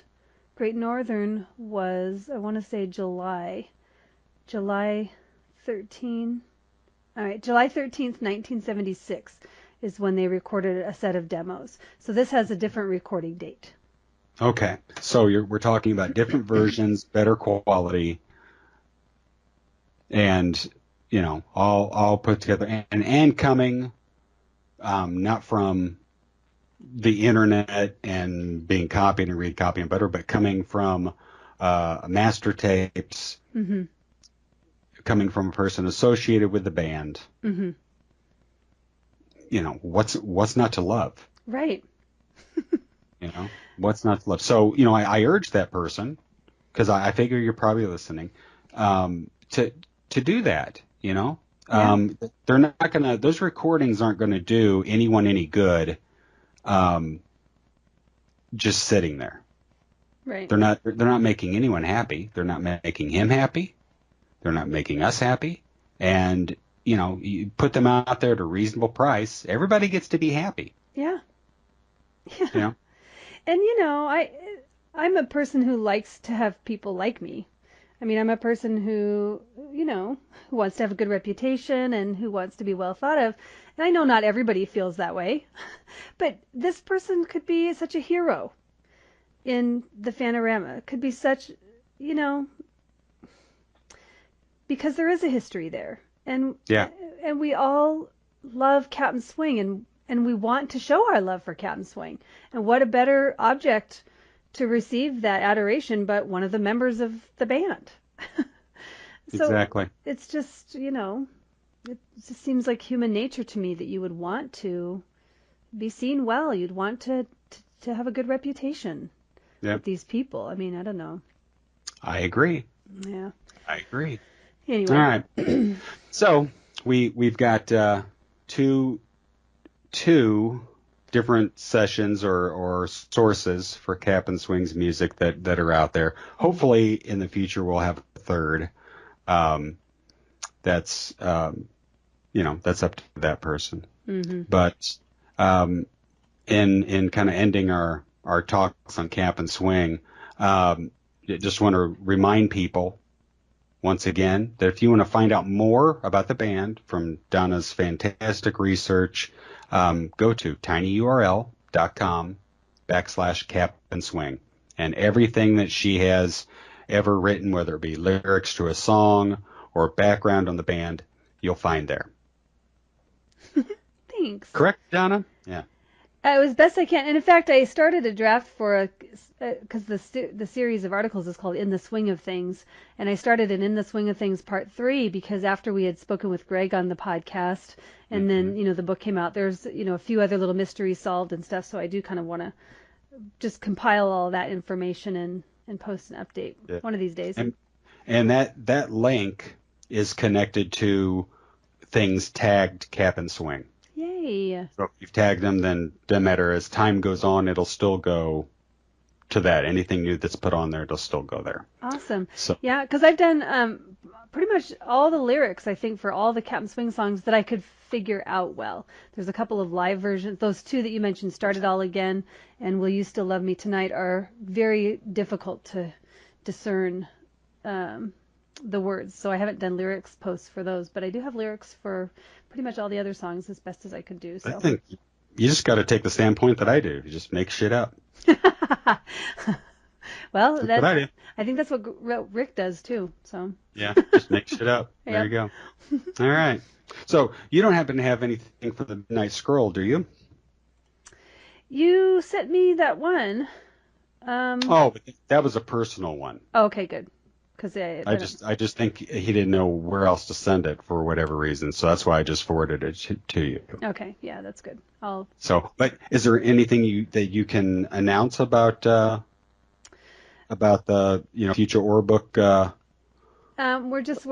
Great Northern was, I want to say July 13. All right, July 13th, 1976. Is when they recorded a set of demos. So this has a different recording date. Okay. So we're talking about different versions, better quality, and, all put together and coming, not from the internet and being copied and recopying better, but coming from master tapes, mm-hmm. coming from a person associated with the band, Mm-hmm. What's not to love? Right. What's not to love? So, I urge that person, because I figure you're probably listening, to do that, Yeah. They're not gonna, those recordings aren't gonna do anyone any good, just sitting there. Right. They're not making anyone happy. They're not making him happy. They're not making us happy. And, you put them out there at a reasonable price, everybody gets to be happy. Yeah. Yeah. You know? And I'm a person who likes to have people like me. I mean, I'm a person who wants to have a good reputation and who wants to be well thought of. And I know not everybody feels that way, but this person could be such a hero in the Fanorama. Could be such, because there is a history there. And and we all love Captain Swing, and we want to show our love for Captain Swing. And what a better object to receive that adoration but one of the members of the band. So exactly. It's just, it just seems like human nature to me that you would want to be seen well. You'd want to have a good reputation with these people. I mean, I don't know. I agree. Yeah. I agree. Anyway. All right. So we've got two different sessions or sources for Captain Swing's music that are out there. Hopefully in the future we'll have a third. That's that's up to that person. Mm-hmm. But in kind of ending our talks on Captain Swing, just want to remind people once again that if you want to find out more about the band from Donna's fantastic research, go to tinyurl.com/Captain Swing. And everything that she has ever written, whether it be lyrics to a song or background on the band, you'll find there. Thanks. Correct, Donna? Yeah. As best I can. And in fact, I started a draft for because the series of articles is called In the Swing of Things. And I started an In the Swing of Things Part 3 because after we had spoken with Greg on the podcast and then, the book came out, there's, a few other little mysteries solved and stuff. So I do kind of want to just compile all that information and post an update one of these days. And that link is connected to things tagged Captain Swing. Yay. So if you've tagged them, then doesn't matter. As time goes on, it'll still go to that. Anything new that's put on there, it'll still go there. Awesome. So, yeah, because I've done pretty much all the lyrics, I think, for all the Captain Swing songs that I could figure out well. There's a couple of live versions. Those two that you mentioned, Start It All Again and Will You Still Love Me Tonight, are very difficult to discern the words. So I haven't done lyrics posts for those, but I do have lyrics for pretty much all the other songs as best as I could do. So. I think you just got to take the standpoint that I do. You just make shit up. Well, that's what I do. I think that's what Rick does too. So. Yeah, just make shit up. There you go. All right. So you don't happen to have anything for the Midnight Scroll, do you? You sent me that one. But that was a personal one. Okay, good. Because I just think he didn't know where else to send it for whatever reason, so that's why I just forwarded it to you. Okay, yeah, that's good. But is there anything that you can announce about the future Ore book? We're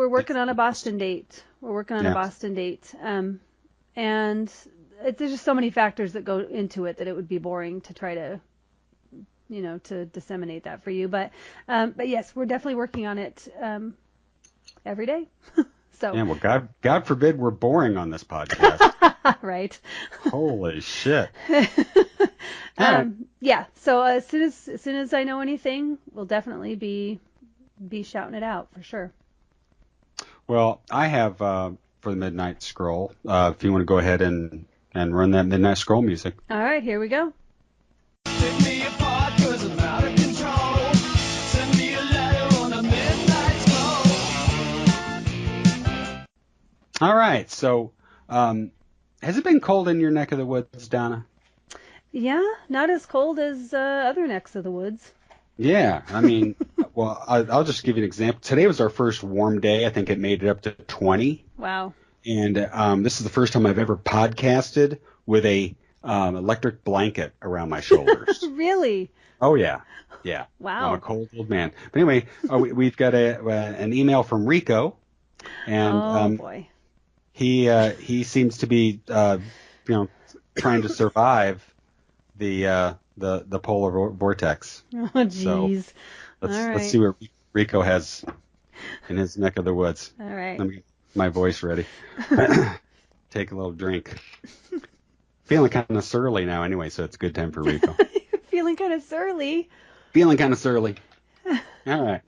working on a Boston date. We're working on a Boston date, and there's just so many factors that go into it that it would be boring to try to. To disseminate that for you. But yes, we're definitely working on it every day. So. Yeah, well, God forbid we're boring on this podcast. Right. Holy shit. Yeah. So as soon as I know anything, we'll definitely be shouting it out for sure. Well, I have for the Midnight Scroll. If you want to go ahead and run that Midnight Scroll music. All right, here we go. Take me apart 'cause I'm out of control. Send me a letter on a midnight scroll. All right. So, has it been cold in your neck of the woods, Donna? Yeah, not as cold as other necks of the woods. Yeah, I mean, well, I'll just give you an example. Today was our first warm day. I think it made it up to 20. Wow. And this is the first time I've ever podcasted with a electric blanket around my shoulders. Really? Oh, yeah. Yeah. Wow. I'm a cold old man. But anyway, we've got an email from Rico. And Oh, boy. he seems to be, trying to survive the polar vortex. Oh, jeez. Let's see what Rico has in his neck of the woods. All right. Let me get my voice ready. Take a little drink. Feeling kind of surly now anyway, so it's a good time for Rico. Feeling kind of surly. Feeling kind of surly. All right.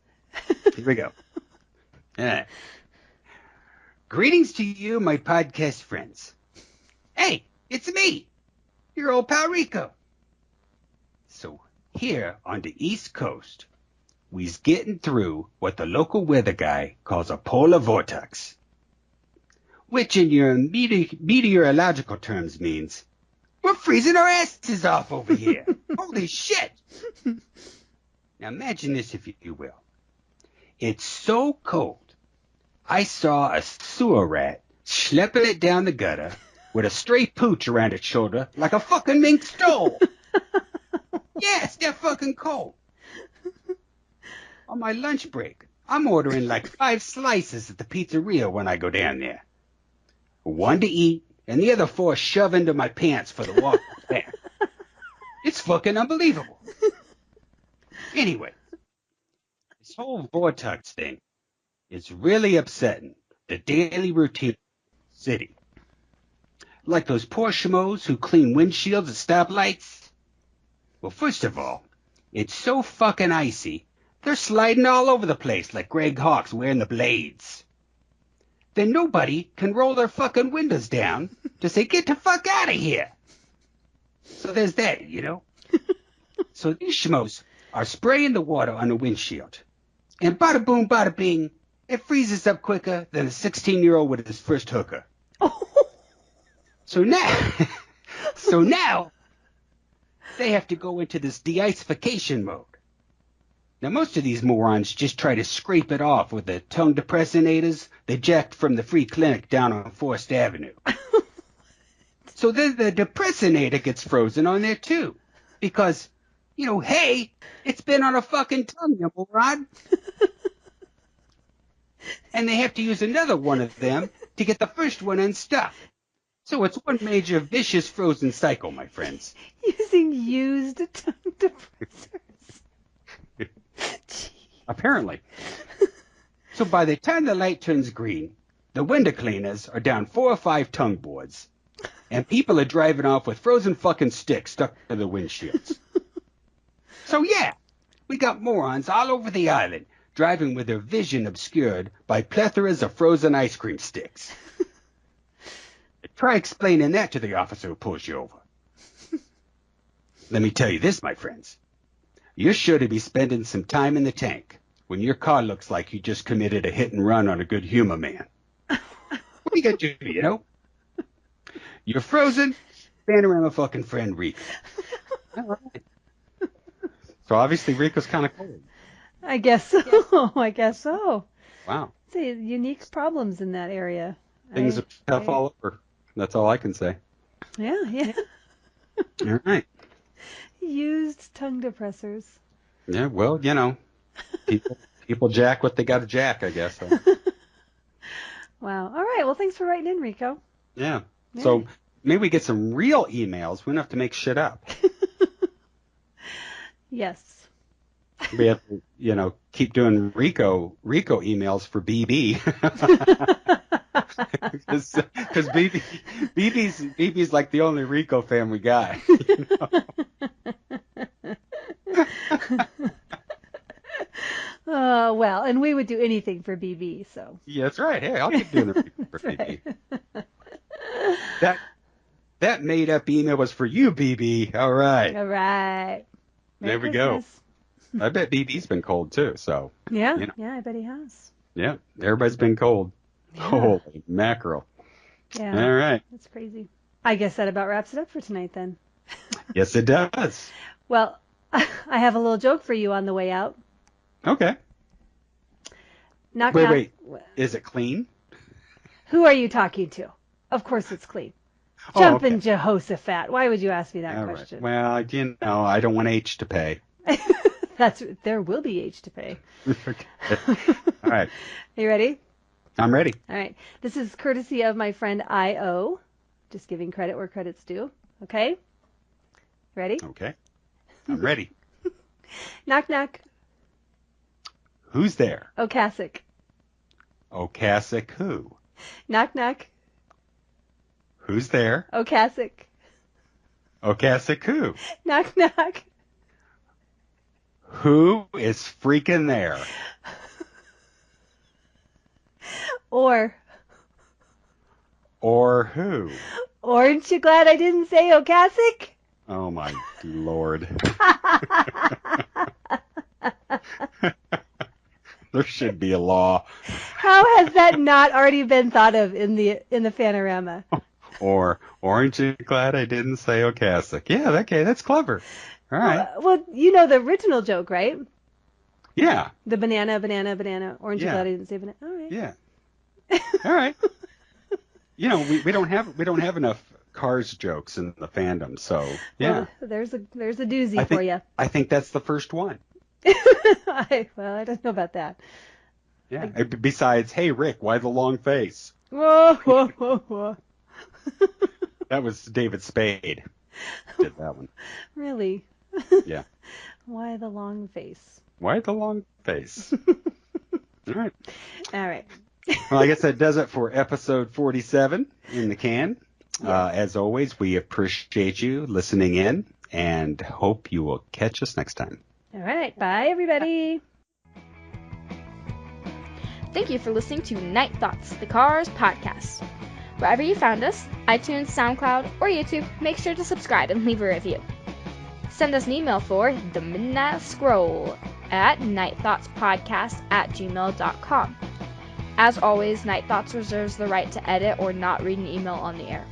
Here we go. All right. Greetings to you, my podcast friends. Hey, it's me, your old pal Rico. So here on the East Coast, we's getting through what the local weather guy calls a polar vortex, which in your meteorological terms means we're freezing our asses off over here. Holy shit. Now imagine this, if you will. It's so cold, I saw a sewer rat schlepping it down the gutter with a stray pooch around its shoulder like a fucking mink stole. Yeah, it's that fucking cold. On my lunch break, I'm ordering like 5 slices at the pizzeria when I go down there. 1 to eat, and the other 4 shove into my pants for the walk back. It's fucking unbelievable. Anyway, this whole vortex thing is really upsetting the daily routine of the city. Like those poor schmoes who clean windshields at stoplights. Well, first of all, it's so fucking icy, they're sliding all over the place like Greg Hawk's wearing the blades. Then nobody can roll their fucking windows down to say, get the fuck out of here. So there's that, you know. So these schmoes are spraying the water on the windshield. And bada boom, bada bing, it freezes up quicker than a 16-year-old with his first hooker. So now, they have to go into this de-icification mode. Now, most of these morons just try to scrape it off with the tongue depressinators they jacked from the free clinic down on Forest Avenue. So then the depressinator gets frozen on there too. Because, hey, it's been on a fucking tongue, you moron. And they have to use another one of them to get the first one unstuck. So it's one major vicious frozen cycle, my friends. Using used tongue depressors. Apparently. So by the time the light turns green, the window cleaners are down 4 or 5 tongue boards, and people are driving off with frozen fucking sticks stuck to the windshields. So yeah, we got morons all over the island driving with their vision obscured by plethoras of frozen ice cream sticks. Try explaining that to the officer who pulls you over. Let me tell you this, my friends. You're sure to be spending some time in the tank when your car looks like you just committed a hit and run on a good humor man. What are you going to do, you know? You're frozen, stand around my fucking friend Rico. All right. So obviously Rico's kind of cold. I guess so. I guess so. Wow. See, unique problems in that area. Things are tough all over. That's all I can say. Yeah. All right. Used tongue depressors. Yeah, well, people jack what they got to jack, I guess. So. Wow. All right. Well, thanks for writing in, Rico. Yeah. So maybe we get some real emails. We don't have to make shit up. Yes. We have to, keep doing Rico emails for BB. Because BB's like the only Rico family guy. Well, and we would do anything for BB, so. Yeah, that's right. Hey, I'll keep doing it for BB. Right. That made up email was for you, BB. All right. All right. There we go. I bet BB's been cold too, so. Yeah, yeah, I bet he has. Yeah, everybody's been cold. Yeah. Holy mackerel. Yeah. All right. That's crazy. I guess that about wraps it up for tonight then. Yes, it does. Well, I have a little joke for you on the way out. Okay. Knock, Wait, knock. wait. Is it clean? Who are you talking to? Of course it's clean. Oh, Jumpin' okay. Jehoshaphat. Why would you ask me that All right. question? Well, I don't want H to pay. There will be H to pay. Okay. All right. You ready? I'm ready. All right. This is courtesy of my friend I.O. Just giving credit where credit's due. Okay? Ready? Okay. I'm ready. Knock, knock. Who's there? Okasik. Okasik who? Knock, knock. Who's there? Okasik. Okasik who? Knock, knock. Who is freaking there? Or Who? aren't you glad I didn't say Okasik? Oh my Lord. There should be a law. How has that not already been thought of in the Fanorama? Or aren't you glad I didn't say Okasik? Yeah, okay, that's clever. All right. Well, you know the original joke, right? Yeah. The banana, banana, banana. Aren't you Yeah. glad I didn't say banana? All right. Yeah. All right. You know, we don't have enough Cars jokes in the fandom, so yeah. Well, there's a doozy for you. I think that's the first one. I don't know about that. Yeah. Besides, hey Rick, why the long face? Whoa, whoa, whoa, whoa. That was David Spade. Did that one. Really? Yeah. Why the long face? Why the long face? All right. All right. Well, I guess that does it for episode 47 in the can. As always, we appreciate you listening in and hope you will catch us next time. All right. Bye, everybody. Thank you for listening to Night Thoughts, the Cars podcast. Wherever you found us, iTunes, SoundCloud, or YouTube, make sure to subscribe and leave a review. Send us an email for the Midnight Scroll at nightthoughtspodcast@gmail.com. As always, Night Thoughts reserves the right to edit or not read an email on the air.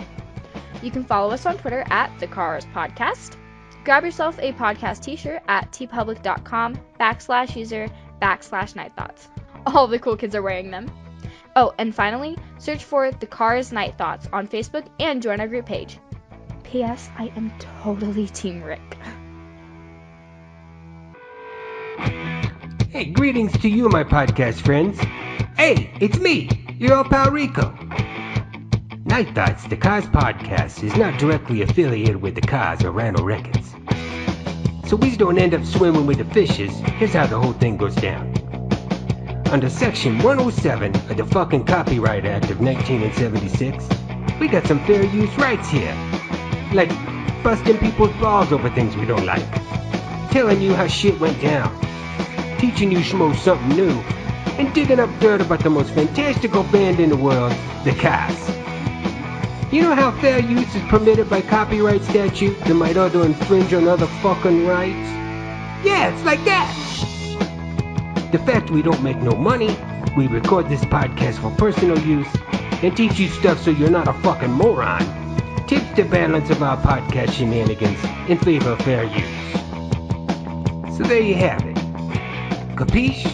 You can follow us on Twitter at The Cars Podcast. Grab yourself a podcast t-shirt at tpublic.com/user/Night Thoughts. All the cool kids are wearing them. Oh, and finally, search for The Cars Night Thoughts on Facebook and join our group page. P.S. I am totally Team Rick. Hey, greetings to you, my podcast friends. Hey, it's me, your old pal Rico. Night Thoughts, the Cars podcast, is not directly affiliated with the Cars or Rhino Records. So we don't end up swimming with the fishes. Here's how the whole thing goes down. Under Section 107 of the fucking Copyright Act of 1976, we got some fair use rights here. Like busting people's balls over things we don't like. Telling you how shit went down. Teaching you schmo something new. And digging up dirt about the most fantastical band in the world, the Cars. You know how fair use is permitted by copyright statute that might ought infringe on other fucking rights? Yeah, it's like that. The fact we don't make no money, we record this podcast for personal use, and teach you stuff so you're not a fucking moron, tips the balance of our podcast shenanigans in favor of fair use. So there you have it. Capiche?